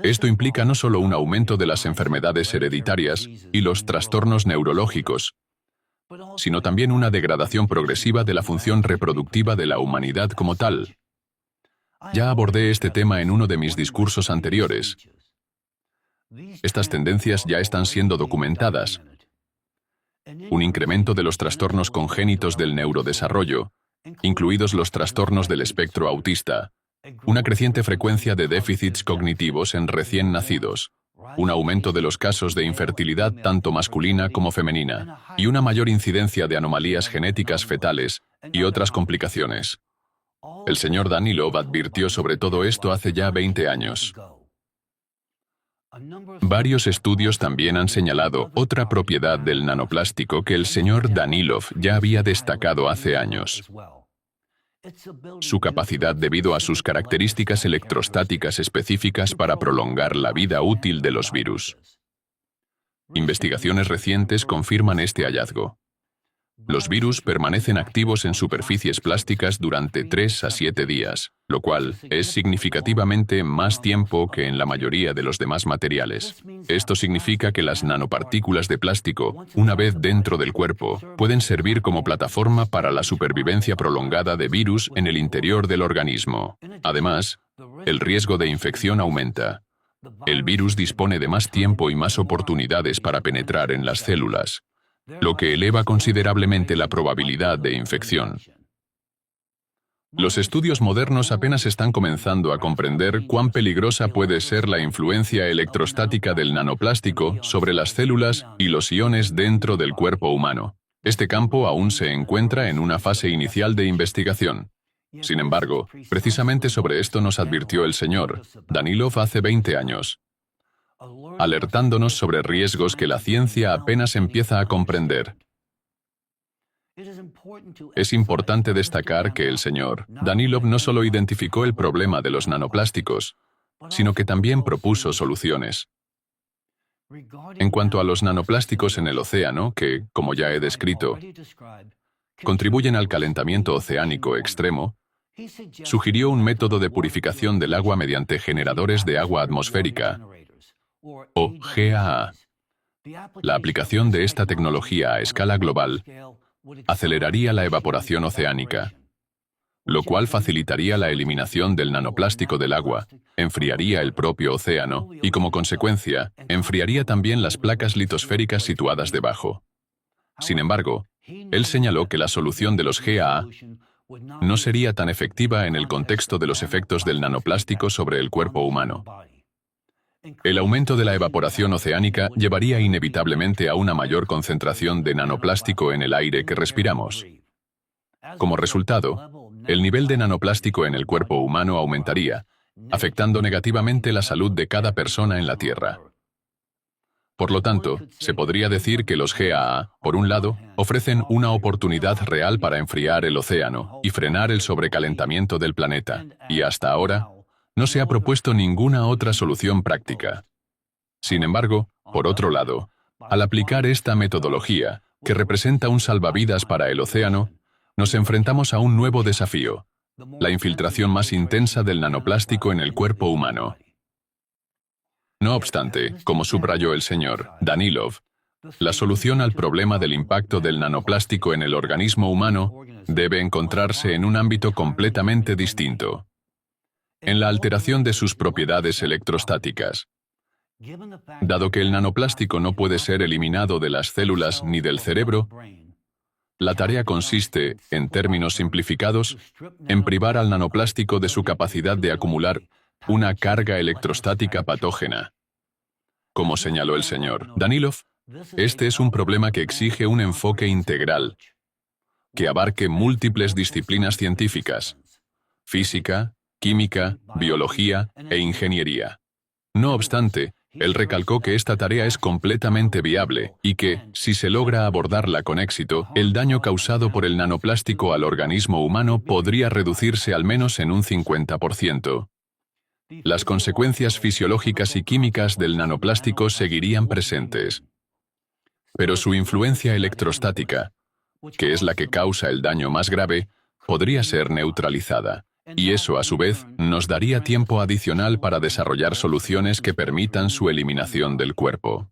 [SPEAKER 1] Esto implica no solo un aumento de las enfermedades hereditarias y los trastornos neurológicos, sino también una degradación progresiva de la función reproductiva de la humanidad como tal. Ya abordé este tema en uno de mis discursos anteriores. Estas tendencias ya están siendo documentadas. Un incremento de los trastornos congénitos del neurodesarrollo, incluidos los trastornos del espectro autista, una creciente frecuencia de déficits cognitivos en recién nacidos, un aumento de los casos de infertilidad tanto masculina como femenina, y una mayor incidencia de anomalías genéticas fetales y otras complicaciones. El señor Danilov advirtió sobre todo esto hace ya 20 años. Varios estudios también han señalado otra propiedad del nanoplástico que el señor Danilov ya había destacado hace años: su capacidad debido a sus características electrostáticas específicas para prolongar la vida útil de los virus. Investigaciones recientes confirman este hallazgo. Los virus permanecen activos en superficies plásticas durante 3 a 7 días, lo cual es significativamente más tiempo que en la mayoría de los demás materiales. Esto significa que las nanopartículas de plástico, una vez dentro del cuerpo, pueden servir como plataforma para la supervivencia prolongada de virus en el interior del organismo. Además, el riesgo de infección aumenta. El virus dispone de más tiempo y más oportunidades para penetrar en las células, lo que eleva considerablemente la probabilidad de infección. Los estudios modernos apenas están comenzando a comprender cuán peligrosa puede ser la influencia electrostática del nanoplástico sobre las células y los iones dentro del cuerpo humano. Este campo aún se encuentra en una fase inicial de investigación. Sin embargo, precisamente sobre esto nos advirtió el señor Danilov hace 20 años, alertándonos sobre riesgos que la ciencia apenas empieza a comprender. Es importante destacar que el señor Danilov no solo identificó el problema de los nanoplásticos, sino que también propuso soluciones. En cuanto a los nanoplásticos en el océano, que, como ya he descrito, contribuyen al calentamiento oceánico extremo, sugirió un método de purificación del agua mediante generadores de agua atmosférica, o GAA. La aplicación de esta tecnología a escala global aceleraría la evaporación oceánica, lo cual facilitaría la eliminación del nanoplástico del agua, enfriaría el propio océano y, como consecuencia, enfriaría también las placas litosféricas situadas debajo. Sin embargo, él señaló que la solución de los GAA no sería tan efectiva en el contexto de los efectos del nanoplástico sobre el cuerpo humano. El aumento de la evaporación oceánica llevaría inevitablemente a una mayor concentración de nanoplástico en el aire que respiramos. Como resultado, el nivel de nanoplástico en el cuerpo humano aumentaría, afectando negativamente la salud de cada persona en la Tierra. Por lo tanto, se podría decir que los GAA, por un lado, ofrecen una oportunidad real para enfriar el océano y frenar el sobrecalentamiento del planeta, y hasta ahora, no se ha propuesto ninguna otra solución práctica. Sin embargo, por otro lado, al aplicar esta metodología, que representa un salvavidas para el océano, nos enfrentamos a un nuevo desafío: la infiltración más intensa del nanoplástico en el cuerpo humano. No obstante, como subrayó el señor Danilov, la solución al problema del impacto del nanoplástico en el organismo humano debe encontrarse en un ámbito completamente distinto: en la alteración de sus propiedades electrostáticas. Dado que el nanoplástico no puede ser eliminado de las células ni del cerebro, la tarea consiste, en términos simplificados, en privar al nanoplástico de su capacidad de acumular una carga electrostática patógena. Como señaló el señor Danilov, este es un problema que exige un enfoque integral, que abarque múltiples disciplinas científicas: física, química, biología e ingeniería. No obstante, él recalcó que esta tarea es completamente viable y que, si se logra abordarla con éxito, el daño causado por el nanoplástico al organismo humano podría reducirse al menos en un 50%. las consecuencias fisiológicas y químicas del nanoplástico seguirían presentes. Pero su influencia electrostática, que es la que causa el daño más grave, podría ser neutralizada. Y eso, a su vez, nos daría tiempo adicional para desarrollar soluciones que permitan su eliminación del cuerpo.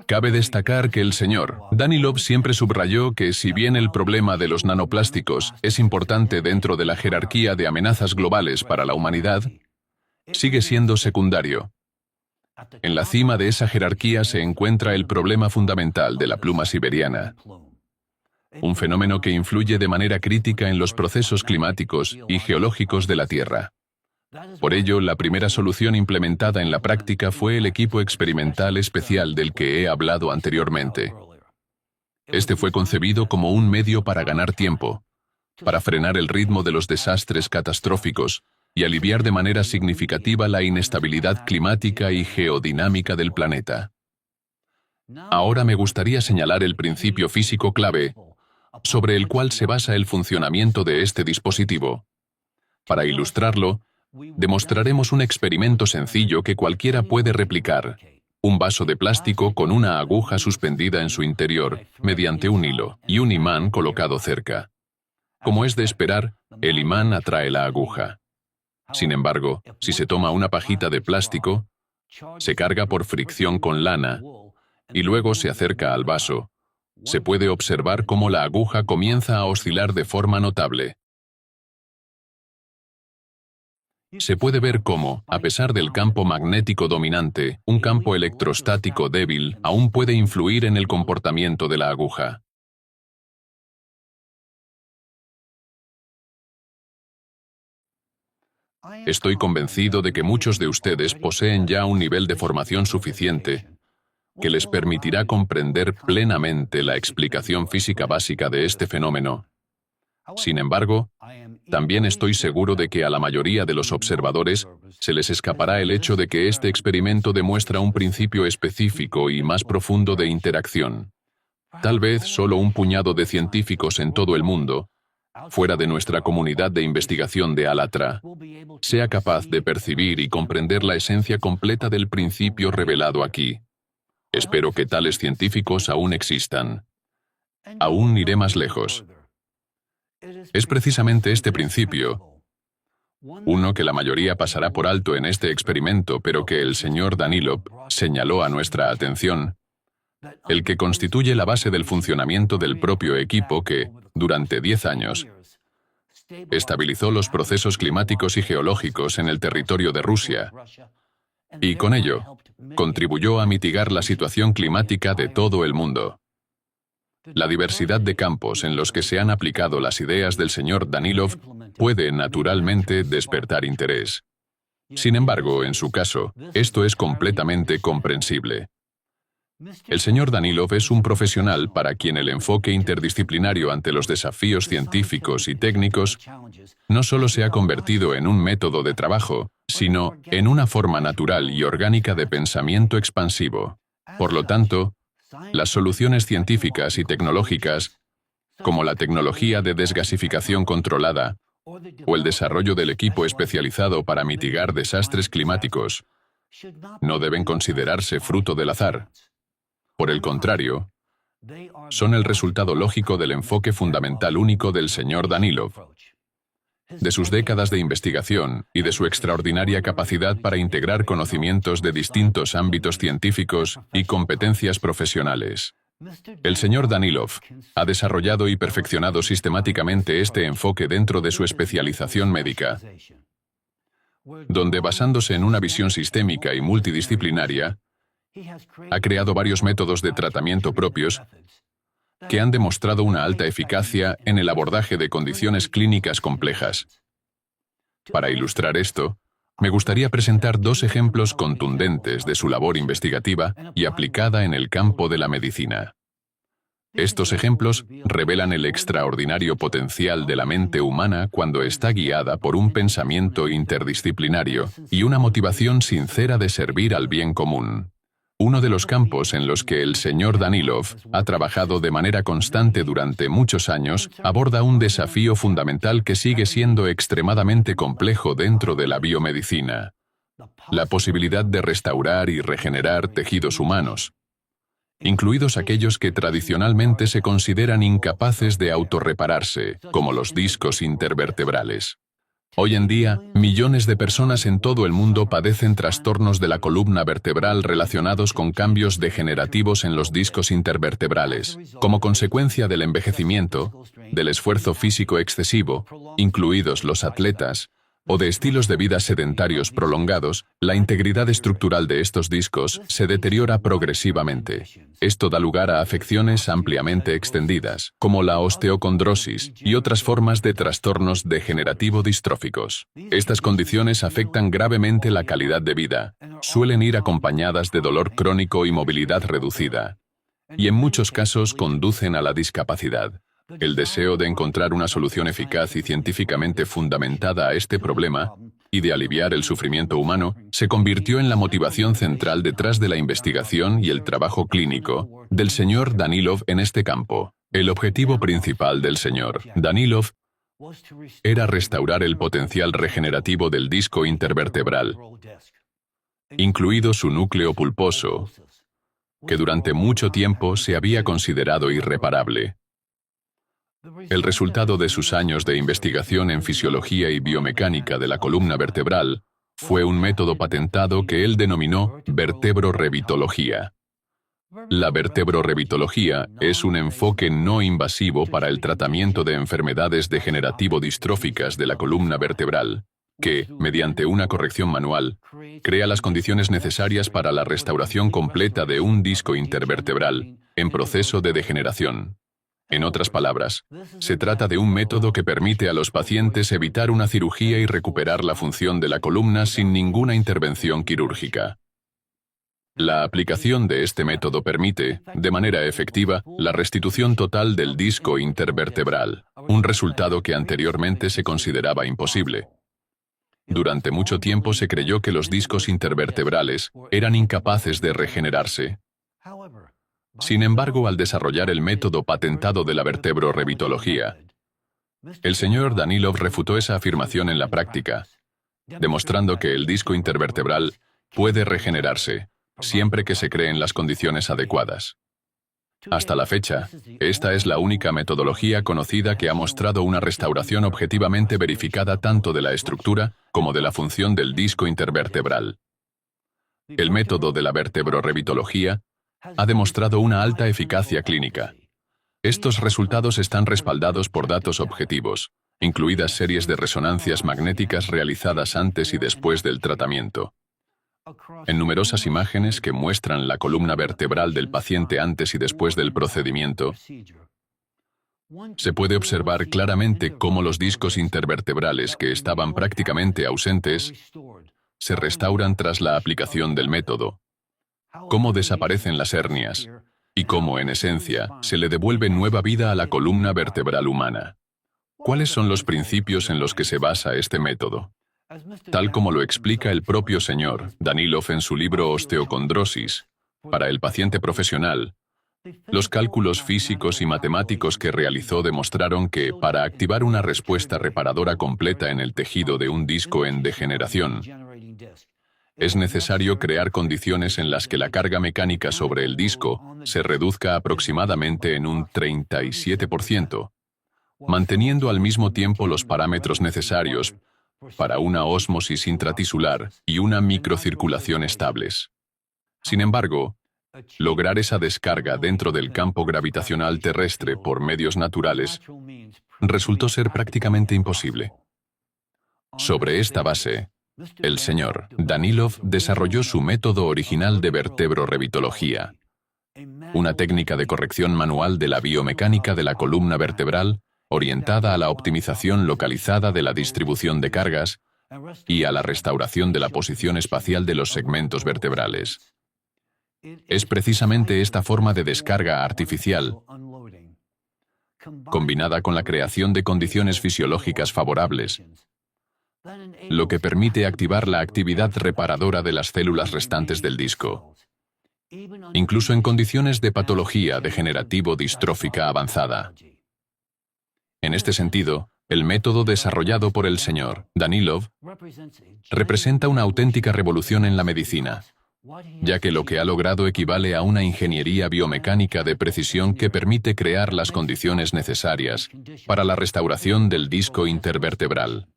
[SPEAKER 1] Cabe destacar que el señor Danilov siempre subrayó que si bien el problema de los nanoplásticos es importante dentro de la jerarquía de amenazas globales para la humanidad, sigue siendo secundario. En la cima de esa jerarquía se encuentra el problema fundamental de la pluma siberiana, un fenómeno que influye de manera crítica en los procesos climáticos y geológicos de la Tierra. Por ello, la primera solución implementada en la práctica fue el equipo experimental especial del que he hablado anteriormente. Este fue concebido como un medio para ganar tiempo, para frenar el ritmo de los desastres catastróficos y aliviar de manera significativa la inestabilidad climática y geodinámica del planeta. Ahora me gustaría señalar el principio físico clave sobre el cual se basa el funcionamiento de este dispositivo. Para ilustrarlo, demostraremos un experimento sencillo que cualquiera puede replicar: un vaso de plástico con una aguja suspendida en su interior mediante un hilo y un imán colocado cerca. Como es de esperar, el imán atrae la aguja. Sin embargo, si se toma una pajita de plástico, se carga por fricción con lana y luego se acerca al vaso, se puede observar cómo la aguja comienza a oscilar de forma notable. Se puede ver cómo, a pesar del campo magnético dominante, un campo electrostático débil aún puede influir en el comportamiento de la aguja. Estoy convencido de que muchos de ustedes poseen ya un nivel de formación suficiente que les permitirá comprender plenamente la explicación física básica de este fenómeno. Sin embargo, también estoy seguro de que a la mayoría de los observadores se les escapará el hecho de que este experimento demuestra un principio específico y más profundo de interacción. Tal vez solo un puñado de científicos en todo el mundo, fuera de nuestra comunidad de investigación de Alatra, sea capaz de percibir y comprender la esencia completa del principio revelado aquí. Espero que tales científicos aún existan. Aún iré más lejos. Es precisamente este principio, uno que la mayoría pasará por alto en este experimento, pero que el señor Danilov señaló a nuestra atención, el que constituye la base del funcionamiento del propio equipo que, durante 10 años, estabilizó los procesos climáticos y geológicos en el territorio de Rusia, y con ello, contribuyó a mitigar la situación climática de todo el mundo. La diversidad de campos en los que se han aplicado las ideas del señor Danilov puede, naturalmente, despertar interés. Sin embargo, en su caso, esto es completamente comprensible. El señor Danilov es un profesional para quien el enfoque interdisciplinario ante los desafíos científicos y técnicos no solo se ha convertido en un método de trabajo, sino en una forma natural y orgánica de pensamiento expansivo. Por lo tanto, las soluciones científicas y tecnológicas, como la tecnología de desgasificación controlada o el desarrollo del equipo especializado para mitigar desastres climáticos, no deben considerarse fruto del azar. Por el contrario, son el resultado lógico del enfoque fundamental único del señor Danilov, de sus décadas de investigación y de su extraordinaria capacidad para integrar conocimientos de distintos ámbitos científicos y competencias profesionales. El señor Danilov ha desarrollado y perfeccionado sistemáticamente este enfoque dentro de su especialización médica, donde, basándose en una visión sistémica y multidisciplinaria, ha creado varios métodos de tratamiento propios que han demostrado una alta eficacia en el abordaje de condiciones clínicas complejas. Para ilustrar esto, me gustaría presentar 2 ejemplos contundentes de su labor investigativa y aplicada en el campo de la medicina. Estos ejemplos revelan el extraordinario potencial de la mente humana cuando está guiada por un pensamiento interdisciplinario y una motivación sincera de servir al bien común. Uno de los campos en los que el señor Danilov ha trabajado de manera constante durante muchos años aborda un desafío fundamental que sigue siendo extremadamente complejo dentro de la biomedicina: la posibilidad de restaurar y regenerar tejidos humanos, incluidos aquellos que tradicionalmente se consideran incapaces de autorrepararse, como los discos intervertebrales. Hoy en día, millones de personas en todo el mundo padecen trastornos de la columna vertebral relacionados con cambios degenerativos en los discos intervertebrales, como consecuencia del envejecimiento, del esfuerzo físico excesivo, incluidos los atletas, o de estilos de vida sedentarios prolongados. La integridad estructural de estos discos se deteriora progresivamente. Esto da lugar a afecciones ampliamente extendidas, como la osteocondrosis y otras formas de trastornos degenerativo-distróficos. Estas condiciones afectan gravemente la calidad de vida, suelen ir acompañadas de dolor crónico y movilidad reducida, y en muchos casos conducen a la discapacidad. El deseo de encontrar una solución eficaz y científicamente fundamentada a este problema, y de aliviar el sufrimiento humano, se convirtió en la motivación central detrás de la investigación y el trabajo clínico del señor Danilov en este campo. El objetivo principal del señor Danilov era restaurar el potencial regenerativo del disco intervertebral, incluido su núcleo pulposo, que durante mucho tiempo se había considerado irreparable. El resultado de sus años de investigación en fisiología y biomecánica de la columna vertebral fue un método patentado que él denominó vertebrorevitología. La vertebrorevitología es un enfoque no invasivo para el tratamiento de enfermedades degenerativo-distróficas de la columna vertebral, que, mediante una corrección manual, crea las condiciones necesarias para la restauración completa de un disco intervertebral en proceso de degeneración. En otras palabras, se trata de un método que permite a los pacientes evitar una cirugía y recuperar la función de la columna sin ninguna intervención quirúrgica. La aplicación de este método permite, de manera efectiva, la restitución total del disco intervertebral, un resultado que anteriormente se consideraba imposible. Durante mucho tiempo se creyó que los discos intervertebrales eran incapaces de regenerarse. Sin embargo, al desarrollar el método patentado de la vertebrorevitología, el señor Danilov refutó esa afirmación en la práctica, demostrando que el disco intervertebral puede regenerarse, siempre que se creen las condiciones adecuadas. Hasta la fecha, esta es la única metodología conocida que ha mostrado una restauración objetivamente verificada tanto de la estructura como de la función del disco intervertebral. El método de la vertebrorevitología ha demostrado una alta eficacia clínica. Estos resultados están respaldados por datos objetivos, incluidas series de resonancias magnéticas realizadas antes y después del tratamiento. En numerosas imágenes que muestran la columna vertebral del paciente antes y después del procedimiento, se puede observar claramente cómo los discos intervertebrales que estaban prácticamente ausentes se restauran tras la aplicación del método, cómo desaparecen las hernias y cómo, en esencia, se le devuelve nueva vida a la columna vertebral humana. ¿Cuáles son los principios en los que se basa este método? Tal como lo explica el propio señor Danilov en su libro Osteocondrosis, para el paciente profesional, los cálculos físicos y matemáticos que realizó demostraron que, para activar una respuesta reparadora completa en el tejido de un disco en degeneración, es necesario crear condiciones en las que la carga mecánica sobre el disco se reduzca aproximadamente en un 37%, manteniendo al mismo tiempo los parámetros necesarios para una ósmosis intratisular y una microcirculación estables. Sin embargo, lograr esa descarga dentro del campo gravitacional terrestre por medios naturales resultó ser prácticamente imposible. Sobre esta base, el señor Danilov desarrolló su método original de vertebrorevitología, una técnica de corrección manual de la biomecánica de la columna vertebral orientada a la optimización localizada de la distribución de cargas y a la restauración de la posición espacial de los segmentos vertebrales. Es precisamente esta forma de descarga artificial, combinada con la creación de condiciones fisiológicas favorables, lo que permite activar la actividad reparadora de las células restantes del disco. incluso en condiciones de patología degenerativo-distrófica avanzada. En este sentido, el método desarrollado por el Sr. Danilov representa una auténtica revolución en la medicina, ya que lo que ha logrado equivale a una ingeniería biomecánica de precisión que permite crear las condiciones necesarias para la restauración del disco intervertebral.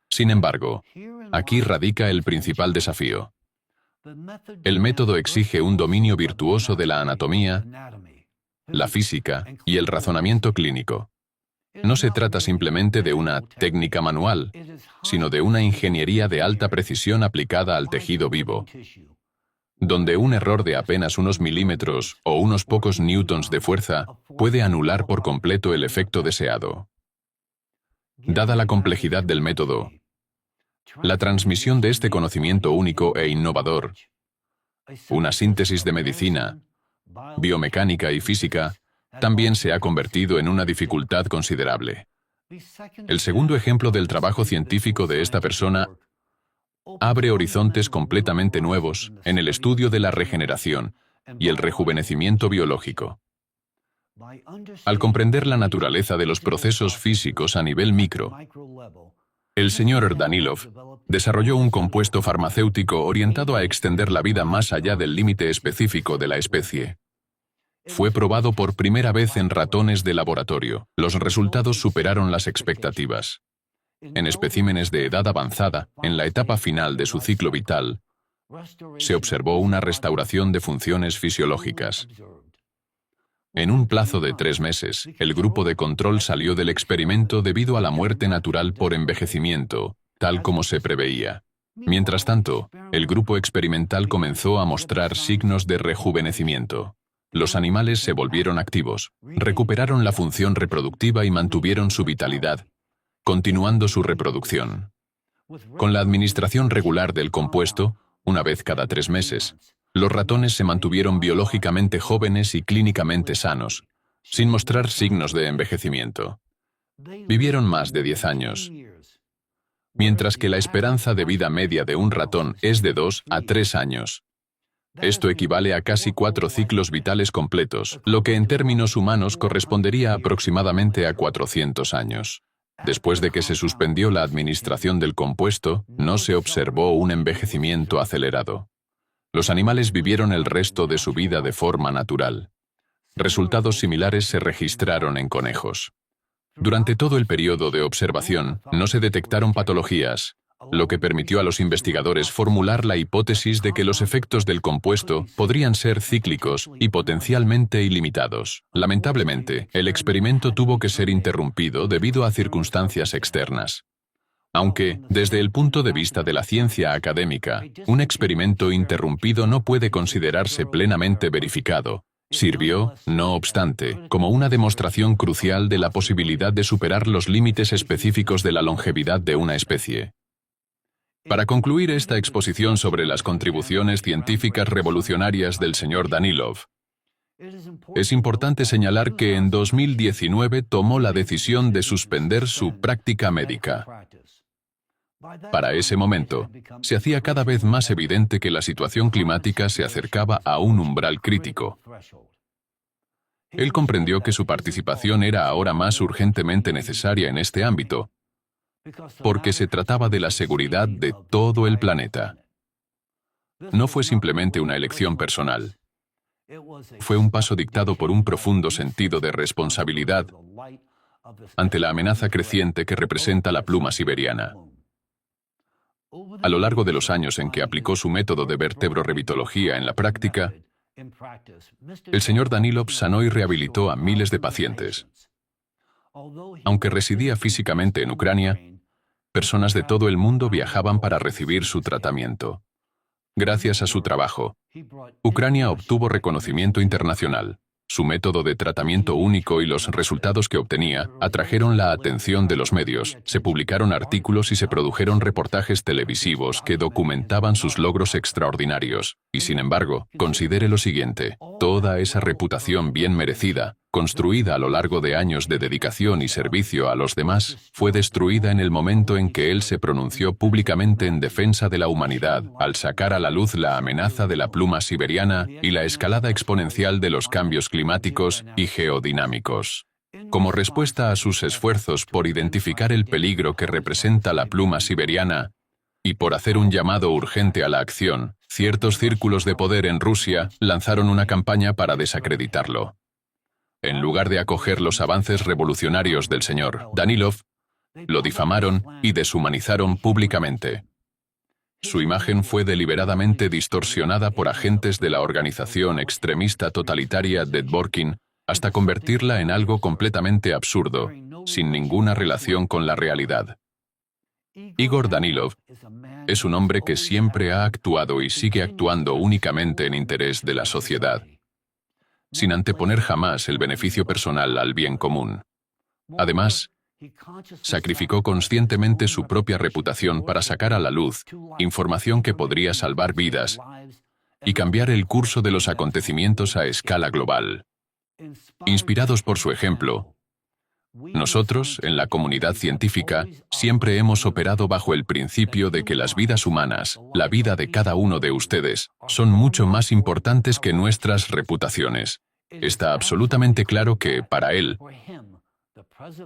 [SPEAKER 1] Sin embargo, aquí radica el principal desafío. El método exige un dominio virtuoso de la anatomía, la física y el razonamiento clínico. No se trata simplemente de una técnica manual, sino de una ingeniería de alta precisión aplicada al tejido vivo, donde un error de apenas unos milímetros o unos pocos newtons de fuerza puede anular por completo el efecto deseado. Dada la complejidad del método, la transmisión de este conocimiento único e innovador, una síntesis de medicina, biomecánica y física, también se ha convertido en una dificultad considerable. El segundo ejemplo del trabajo científico de esta persona abre horizontes completamente nuevos en el estudio de la regeneración y el rejuvenecimiento biológico. Al comprender la naturaleza de los procesos físicos a nivel micro, el Sr. Danilov desarrolló un compuesto farmacéutico orientado a extender la vida más allá del límite específico de la especie. Fue probado por primera vez en ratones de laboratorio. Los resultados superaron las expectativas. En especímenes de edad avanzada, en la etapa final de su ciclo vital, se observó una restauración de funciones fisiológicas. En un plazo de 3 meses, el grupo de control salió del experimento debido a la muerte natural por envejecimiento, tal como se preveía. Mientras tanto, el grupo experimental comenzó a mostrar signos de rejuvenecimiento. Los animales se volvieron activos, recuperaron la función reproductiva y mantuvieron su vitalidad, continuando su reproducción. Con la administración regular del compuesto, una vez cada 3 meses, los ratones se mantuvieron biológicamente jóvenes y clínicamente sanos, sin mostrar signos de envejecimiento. Vivieron más de 10 años, mientras que la esperanza de vida media de un ratón es de 2 a 3 años. Esto equivale a casi 4 ciclos vitales completos, lo que en términos humanos correspondería aproximadamente a 400 años. Después de que se suspendió la administración del compuesto, no se observó un envejecimiento acelerado. Los animales vivieron el resto de su vida de forma natural. Resultados similares se registraron en conejos. Durante todo el periodo de observación, no se detectaron patologías, lo que permitió a los investigadores formular la hipótesis de que los efectos del compuesto podrían ser cíclicos y potencialmente ilimitados. Lamentablemente, el experimento tuvo que ser interrumpido debido a circunstancias externas. Aunque, desde el punto de vista de la ciencia académica, un experimento interrumpido no puede considerarse plenamente verificado, sirvió, no obstante, como una demostración crucial de la posibilidad de superar los límites específicos de la longevidad de una especie. Para concluir esta exposición sobre las contribuciones científicas revolucionarias del Sr. Danilov, es importante señalar que en 2019 tomó la decisión de suspender su práctica médica. Para ese momento, se hacía cada vez más evidente que la situación climática se acercaba a un umbral crítico. Él comprendió que su participación era ahora más urgentemente necesaria en este ámbito, porque se trataba de la seguridad de todo el planeta. No fue simplemente una elección personal. Fue un paso dictado por un profundo sentido de responsabilidad ante la amenaza creciente que representa la pluma siberiana. A lo largo de los años en que aplicó su método de vertebrorevitología en la práctica, el Sr. Danilov sanó y rehabilitó a miles de pacientes. Aunque residía físicamente en Ucrania, personas de todo el mundo viajaban para recibir su tratamiento. Gracias a su trabajo, Ucrania obtuvo reconocimiento internacional. Su método de tratamiento único y los resultados que obtenía atrajeron la atención de los medios. Se publicaron artículos y se produjeron reportajes televisivos que documentaban sus logros extraordinarios. Y sin embargo, considere lo siguiente: toda esa reputación bien merecida construida a lo largo de años de dedicación y servicio a los demás, fue destruida en el momento en que él se pronunció públicamente en defensa de la humanidad, al sacar a la luz la amenaza de la pluma siberiana y la escalada exponencial de los cambios climáticos y geodinámicos. Como respuesta a sus esfuerzos por identificar el peligro que representa la pluma siberiana y por hacer un llamado urgente a la acción, ciertos círculos de poder en Rusia lanzaron una campaña para desacreditarlo. En lugar de acoger los avances revolucionarios del señor Danilov, lo difamaron y deshumanizaron públicamente. Su imagen fue deliberadamente distorsionada por agentes de la organización extremista totalitaria de Dvorkin hasta convertirla en algo completamente absurdo, sin ninguna relación con la realidad. Igor Danilov es un hombre que siempre ha actuado y sigue actuando únicamente en interés de la sociedad, sin anteponer jamás el beneficio personal al bien común. Además, sacrificó conscientemente su propia reputación para sacar a la luz información que podría salvar vidas y cambiar el curso de los acontecimientos a escala global. Inspirados por su ejemplo, nosotros, en la comunidad científica, siempre hemos operado bajo el principio de que las vidas humanas, la vida de cada uno de ustedes, son mucho más importantes que nuestras reputaciones. Está absolutamente claro que, para él,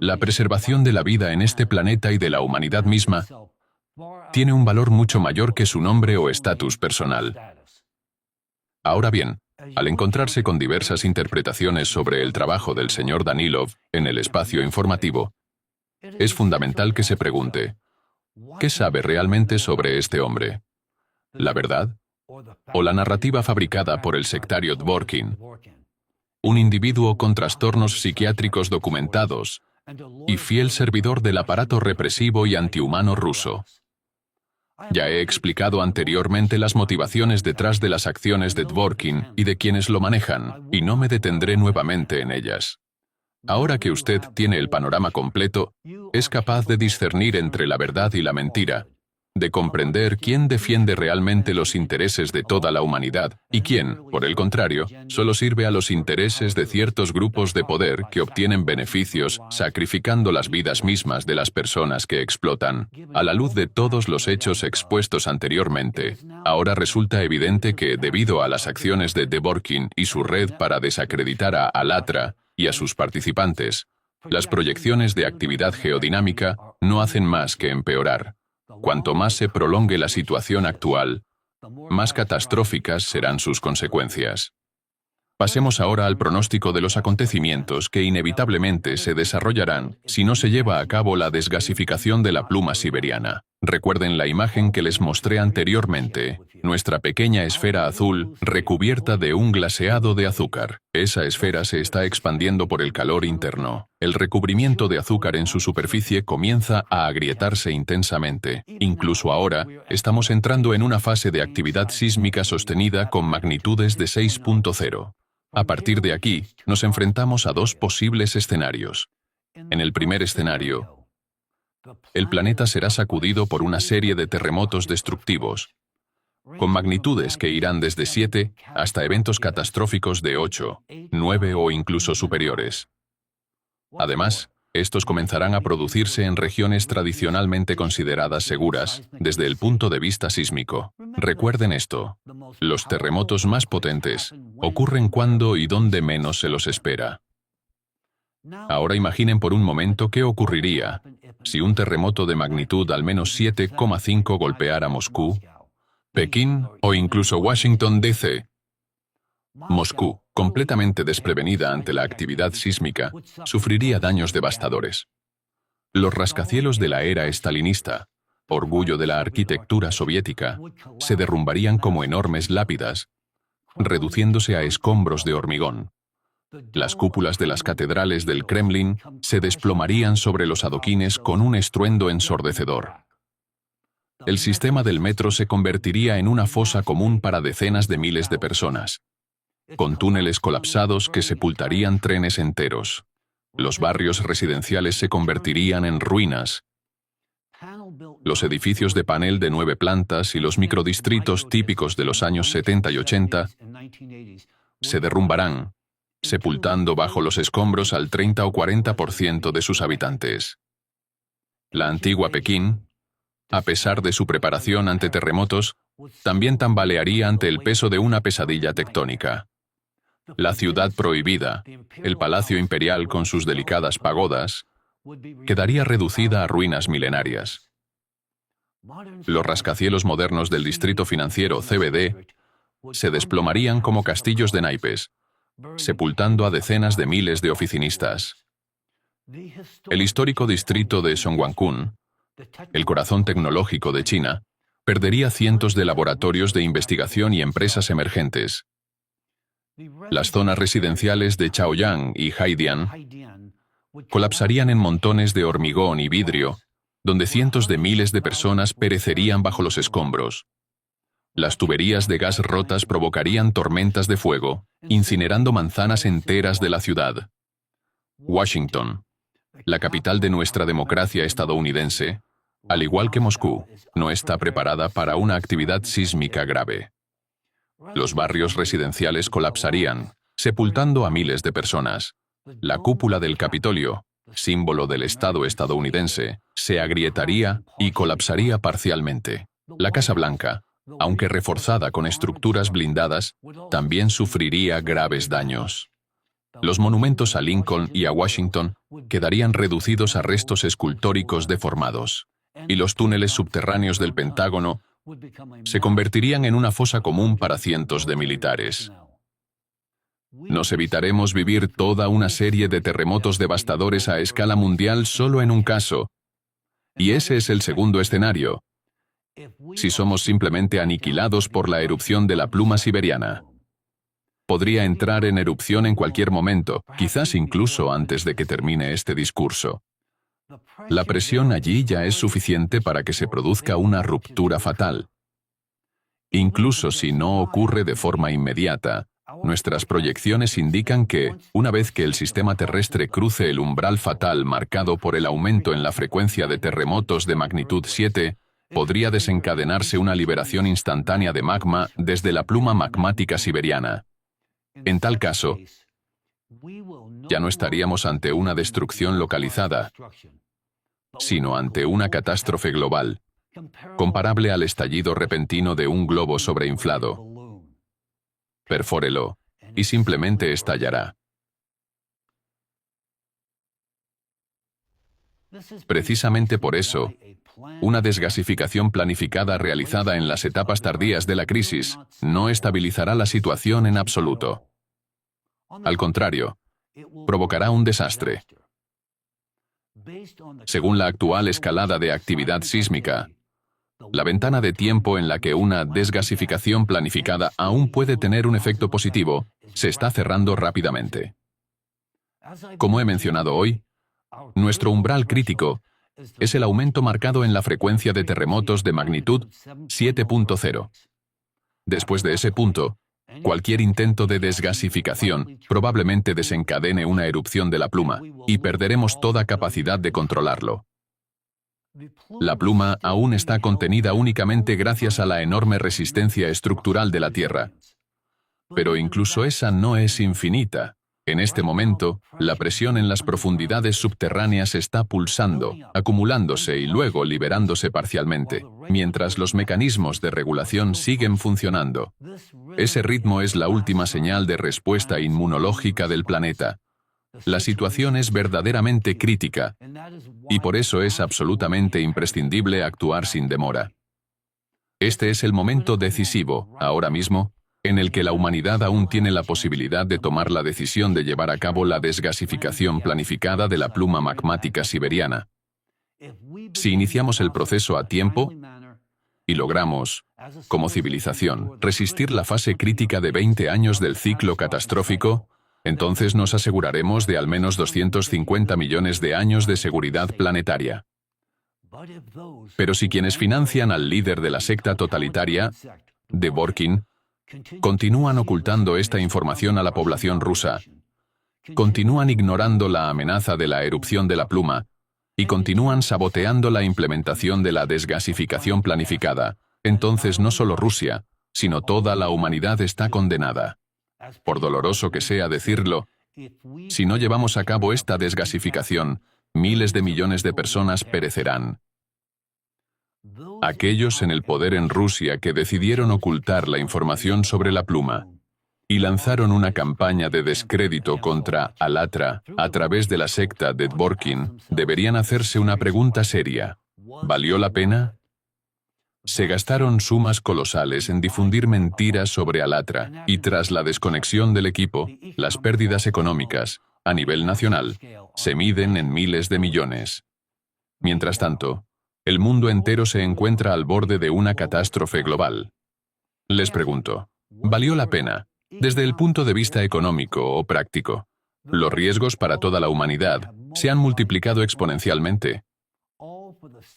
[SPEAKER 1] la preservación de la vida en este planeta y de la humanidad misma tiene un valor mucho mayor que su nombre o estatus personal. Ahora bien, al encontrarse con diversas interpretaciones sobre el trabajo del señor Danilov en el espacio informativo, es fundamental que se pregunte, ¿qué sabe realmente sobre este hombre? ¿La verdad? ¿O la narrativa fabricada por el sectario Dvorkin? Un individuo con trastornos psiquiátricos documentados y fiel servidor del aparato represivo y antihumano ruso. Ya he explicado anteriormente las motivaciones detrás de las acciones de Dvorkin y de quienes lo manejan, y no me detendré nuevamente en ellas. Ahora que usted tiene el panorama completo, es capaz de discernir entre la verdad y la mentira, de comprender quién defiende realmente los intereses de toda la humanidad y quién, por el contrario, solo sirve a los intereses de ciertos grupos de poder que obtienen beneficios sacrificando las vidas mismas de las personas que explotan. A la luz de todos los hechos expuestos anteriormente, ahora resulta evidente que, debido a las acciones de Dvorkin y su red para desacreditar a Alatra y a sus participantes, las proyecciones de actividad geodinámica no hacen más que empeorar. Cuanto más se prolongue la situación actual, más catastróficas serán sus consecuencias. Pasemos ahora al pronóstico de los acontecimientos que inevitablemente se desarrollarán si no se lleva a cabo la desgasificación de la pluma siberiana. Recuerden la imagen que les mostré anteriormente, nuestra pequeña esfera azul recubierta de un glaseado de azúcar. Esa esfera se está expandiendo por el calor interno. El recubrimiento de azúcar en su superficie comienza a agrietarse intensamente. Incluso ahora, estamos entrando en una fase de actividad sísmica sostenida con magnitudes de 6.0. A partir de aquí, nos enfrentamos a dos posibles escenarios. En el primer escenario, el planeta será sacudido por una serie de terremotos destructivos, con magnitudes que irán desde 7 hasta eventos catastróficos de 8, 9 o incluso superiores. Además, estos comenzarán a producirse en regiones tradicionalmente consideradas seguras desde el punto de vista sísmico. Recuerden esto, los terremotos más potentes ocurren cuando y donde menos se los espera. Ahora imaginen por un momento qué ocurriría si un terremoto de magnitud al menos 7,5 golpeara Moscú, Pekín o incluso Washington, D.C. Moscú, completamente desprevenida ante la actividad sísmica, sufriría daños devastadores. Los rascacielos de la era estalinista, orgullo de la arquitectura soviética, se derrumbarían como enormes lápidas, reduciéndose a escombros de hormigón. Las cúpulas de las catedrales del Kremlin se desplomarían sobre los adoquines con un estruendo ensordecedor. El sistema del metro se convertiría en una fosa común para decenas de miles de personas, con túneles colapsados que sepultarían trenes enteros. Los barrios residenciales se convertirían en ruinas. Los edificios de panel de 9 plantas y los microdistritos típicos de los años 70 y 80 se derrumbarán sepultando bajo los escombros al 30 o 40% de sus habitantes. La antigua Pekín, a pesar de su preparación ante terremotos, también tambalearía ante el peso de una pesadilla tectónica. La ciudad prohibida, el palacio imperial con sus delicadas pagodas, quedaría reducida a ruinas milenarias. Los rascacielos modernos del distrito financiero CBD se desplomarían como castillos de naipes, sepultando a decenas de miles de oficinistas. El histórico distrito de Zhongguancun, el corazón tecnológico de China, perdería cientos de laboratorios de investigación y empresas emergentes. Las zonas residenciales de Chaoyang y Haidian colapsarían en montones de hormigón y vidrio, donde cientos de miles de personas perecerían bajo los escombros. Las tuberías de gas rotas provocarían tormentas de fuego, incinerando manzanas enteras de la ciudad. Washington, la capital de nuestra democracia estadounidense, al igual que Moscú, no está preparada para una actividad sísmica grave. Los barrios residenciales colapsarían, sepultando a miles de personas. La cúpula del Capitolio, símbolo del Estado estadounidense, se agrietaría y colapsaría parcialmente. La Casa Blanca, aunque reforzada con estructuras blindadas, también sufriría graves daños. Los monumentos a Lincoln y a Washington quedarían reducidos a restos escultóricos deformados, y los túneles subterráneos del Pentágono se convertirían en una fosa común para cientos de militares. Nos evitaremos vivir toda una serie de terremotos devastadores a escala mundial solo en un caso, y ese es el segundo escenario, si somos simplemente aniquilados por la erupción de la pluma siberiana. Podría entrar en erupción en cualquier momento, quizás incluso antes de que termine este discurso. La presión allí ya es suficiente para que se produzca una ruptura fatal. Incluso si no ocurre de forma inmediata, nuestras proyecciones indican que, una vez que el sistema terrestre cruce el umbral fatal marcado por el aumento en la frecuencia de terremotos de magnitud 7, podría desencadenarse una liberación instantánea de magma desde la pluma magmática siberiana. En tal caso, ya no estaríamos ante una destrucción localizada, sino ante una catástrofe global, comparable al estallido repentino de un globo sobreinflado. Perfórelo, y simplemente estallará. Precisamente por eso, una desgasificación planificada realizada en las etapas tardías de la crisis no estabilizará la situación en absoluto. Al contrario, provocará un desastre. Según la actual escalada de actividad sísmica, la ventana de tiempo en la que una desgasificación planificada aún puede tener un efecto positivo se está cerrando rápidamente. Como he mencionado hoy, nuestro umbral crítico es el aumento marcado en la frecuencia de terremotos de magnitud 7.0. Después de ese punto, cualquier intento de desgasificación probablemente desencadene una erupción de la pluma, y perderemos toda capacidad de controlarlo. La pluma aún está contenida únicamente gracias a la enorme resistencia estructural de la Tierra. Pero incluso esa no es infinita. En este momento, la presión en las profundidades subterráneas está pulsando, acumulándose y luego liberándose parcialmente, mientras los mecanismos de regulación siguen funcionando. Ese ritmo es la última señal de respuesta inmunológica del planeta. La situación es verdaderamente crítica, y por eso es absolutamente imprescindible actuar sin demora. Este es el momento decisivo, ahora mismo, en el que la humanidad aún tiene la posibilidad de tomar la decisión de llevar a cabo la desgasificación planificada de la pluma magmática siberiana. Si iniciamos el proceso a tiempo y logramos, como civilización, resistir la fase crítica de 20 años del ciclo catastrófico, entonces nos aseguraremos de al menos 250 millones de años de seguridad planetaria. Pero si quienes financian al líder de la secta totalitaria, Dworkin, continúan ocultando esta información a la población rusa, continúan ignorando la amenaza de la erupción de la pluma y continúan saboteando la implementación de la desgasificación planificada, entonces no solo Rusia, sino toda la humanidad está condenada. Por doloroso que sea decirlo, si no llevamos a cabo esta desgasificación, miles de millones de personas perecerán. Aquellos en el poder en Rusia que decidieron ocultar la información sobre la pluma y lanzaron una campaña de descrédito contra Alatra a través de la secta de Dworkin, deberían hacerse una pregunta seria. ¿Valió la pena? Se gastaron sumas colosales en difundir mentiras sobre Alatra, y tras la desconexión del equipo, las pérdidas económicas, a nivel nacional, se miden en miles de millones. Mientras tanto, el mundo entero se encuentra al borde de una catástrofe global. Les pregunto, ¿valió la pena, desde el punto de vista económico o práctico? Los riesgos para toda la humanidad se han multiplicado exponencialmente.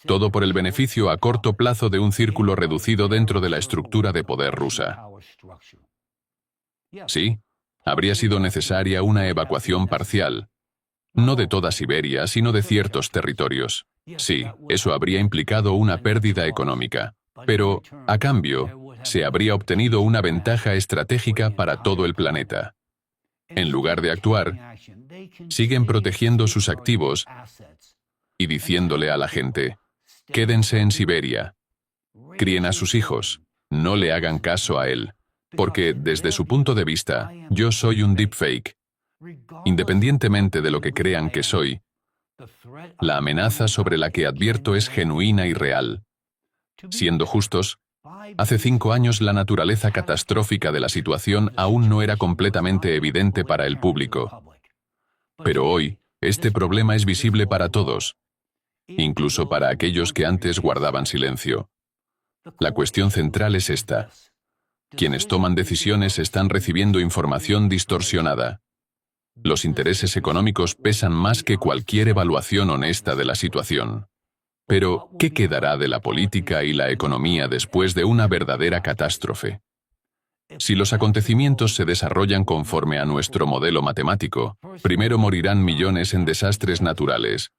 [SPEAKER 1] Todo por el beneficio a corto plazo de un círculo reducido dentro de la estructura de poder rusa. Sí, habría sido necesaria una evacuación parcial, no de toda Siberia, sino de ciertos territorios. Sí, eso habría implicado una pérdida económica, pero, a cambio, se habría obtenido una ventaja estratégica para todo el planeta. En lugar de actuar, siguen protegiendo sus activos y diciéndole a la gente, quédense en Siberia, críen a sus hijos, no le hagan caso a él, porque desde su punto de vista, yo soy un deepfake. Independientemente de lo que crean que soy, la amenaza sobre la que advierto es genuina y real. Siendo justos, hace 5 años la naturaleza catastrófica de la situación aún no era completamente evidente para el público. Pero hoy, este problema es visible para todos, incluso para aquellos que antes guardaban silencio. La cuestión central es esta. Quienes toman decisiones están recibiendo información distorsionada. Los intereses económicos pesan más que cualquier evaluación honesta de la situación. Pero, ¿qué quedará de la política y la economía después de una verdadera catástrofe? Si los acontecimientos se desarrollan conforme a nuestro modelo matemático, primero morirán millones en desastres naturales,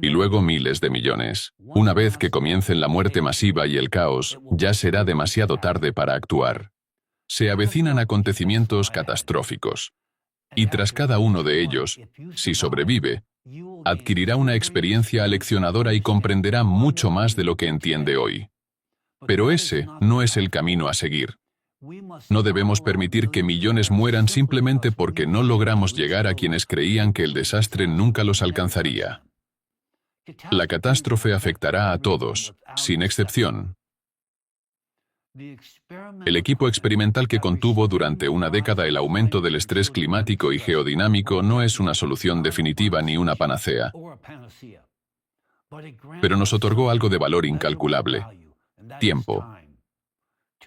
[SPEAKER 1] y luego miles de millones. Una vez que comiencen la muerte masiva y el caos, ya será demasiado tarde para actuar. Se avecinan acontecimientos catastróficos, y tras cada uno de ellos, si sobrevive, adquirirá una experiencia aleccionadora y comprenderá mucho más de lo que entiende hoy. Pero ese no es el camino a seguir. No debemos permitir que millones mueran simplemente porque no logramos llegar a quienes creían que el desastre nunca los alcanzaría. La catástrofe afectará a todos, sin excepción. El equipo experimental que contuvo durante una década el aumento del estrés climático y geodinámico no es una solución definitiva ni una panacea, pero nos otorgó algo de valor incalculable: tiempo.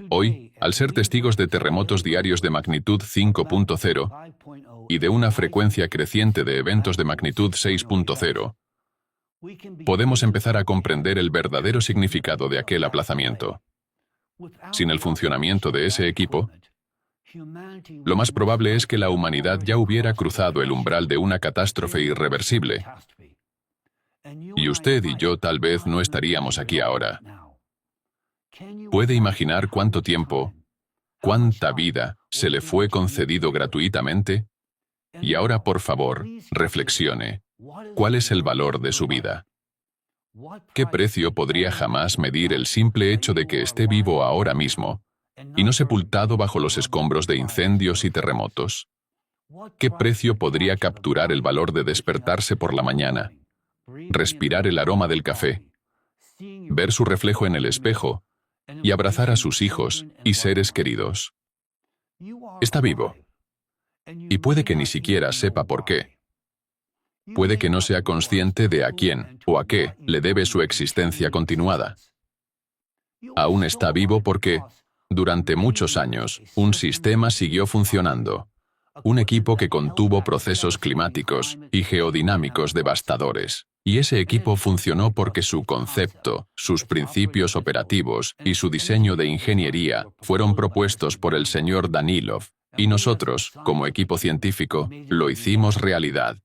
[SPEAKER 1] Hoy, al ser testigos de terremotos diarios de magnitud 5.0 y de una frecuencia creciente de eventos de magnitud 6.0, podemos empezar a comprender el verdadero significado de aquel aplazamiento. Sin el funcionamiento de ese equipo, lo más probable es que la humanidad ya hubiera cruzado el umbral de una catástrofe irreversible. Y usted y yo tal vez no estaríamos aquí ahora. ¿Puede imaginar cuánto tiempo, cuánta vida se le fue concedido gratuitamente? Y ahora, por favor, reflexione. ¿Cuál es el valor de su vida? ¿Qué precio podría jamás medir el simple hecho de que esté vivo ahora mismo y no sepultado bajo los escombros de incendios y terremotos? ¿Qué precio podría capturar el valor de despertarse por la mañana, respirar el aroma del café, ver su reflejo en el espejo y abrazar a sus hijos y seres queridos? Está vivo. Y puede que ni siquiera sepa por qué. Puede que no sea consciente de a quién o a qué le debe su existencia continuada. Aún está vivo porque, durante muchos años, un sistema siguió funcionando. Un equipo que contuvo procesos climáticos y geodinámicos devastadores. Y ese equipo funcionó porque su concepto, sus principios operativos y su diseño de ingeniería fueron propuestos por el señor Danilov, y nosotros, como equipo científico, lo hicimos realidad.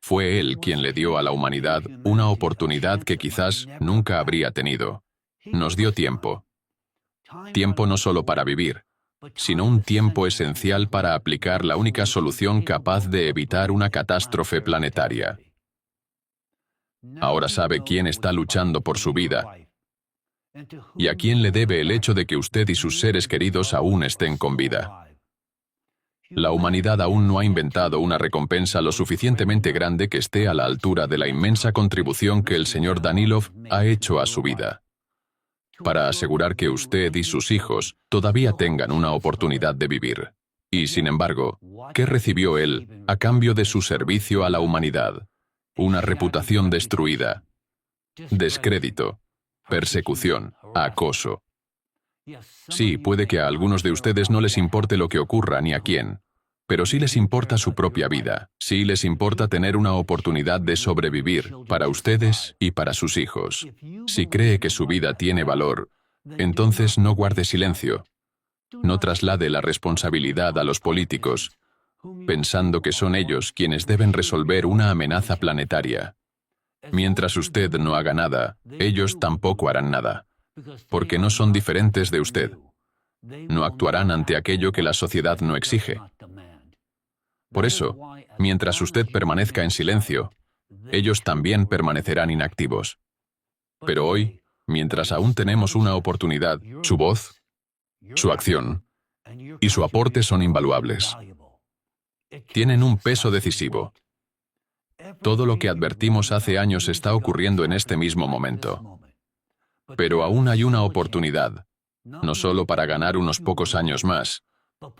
[SPEAKER 1] Fue él quien le dio a la humanidad una oportunidad que quizás nunca habría tenido. Nos dio tiempo. Tiempo no solo para vivir, sino un tiempo esencial para aplicar la única solución capaz de evitar una catástrofe planetaria. Ahora sabe quién está luchando por su vida y a quién le debe el hecho de que usted y sus seres queridos aún estén con vida. La humanidad aún no ha inventado una recompensa lo suficientemente grande que esté a la altura de la inmensa contribución que el señor Danilov ha hecho a su vida, para asegurar que usted y sus hijos todavía tengan una oportunidad de vivir. Y, sin embargo, ¿qué recibió él a cambio de su servicio a la humanidad? Una reputación destruida, descrédito, persecución, acoso. Sí, puede que a algunos de ustedes no les importe lo que ocurra ni a quién, pero sí les importa su propia vida, sí les importa tener una oportunidad de sobrevivir para ustedes y para sus hijos. Si cree que su vida tiene valor, entonces no guarde silencio. No traslade la responsabilidad a los políticos, pensando que son ellos quienes deben resolver una amenaza planetaria. Mientras usted no haga nada, ellos tampoco harán nada, porque no son diferentes de usted. No actuarán ante aquello que la sociedad no exige. Por eso, mientras usted permanezca en silencio, ellos también permanecerán inactivos. Pero hoy, mientras aún tenemos una oportunidad, su voz, su acción y su aporte son invaluables. Tienen un peso decisivo. Todo lo que advertimos hace años está ocurriendo en este mismo momento. Pero aún hay una oportunidad, no solo para ganar unos pocos años más,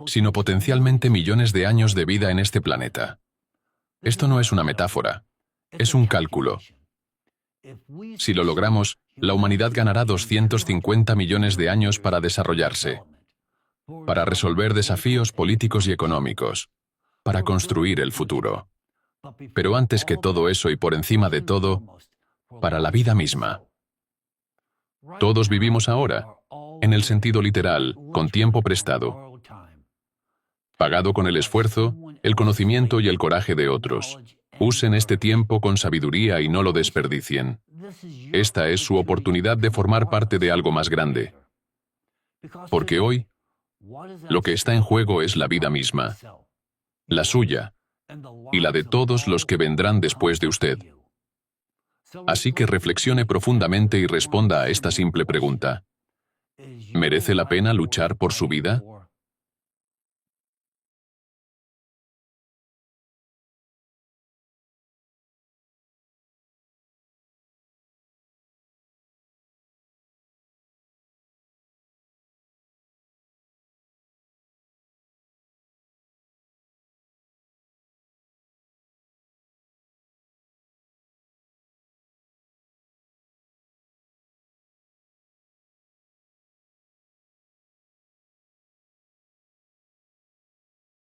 [SPEAKER 1] sino potencialmente millones de años de vida en este planeta. Esto no es una metáfora, es un cálculo. Si lo logramos, la humanidad ganará 250 millones de años para desarrollarse, para resolver desafíos políticos y económicos, para construir el futuro. Pero antes que todo eso y por encima de todo, para la vida misma. Todos vivimos ahora, en el sentido literal, con tiempo prestado, pagado con el esfuerzo, el conocimiento y el coraje de otros. Usen este tiempo con sabiduría y no lo desperdicien. Esta es su oportunidad de formar parte de algo más grande. Porque hoy, lo que está en juego es la vida misma, la suya, y la de todos los que vendrán después de usted. Así que reflexione profundamente y responda a esta simple pregunta. ¿Merece la pena luchar por su vida?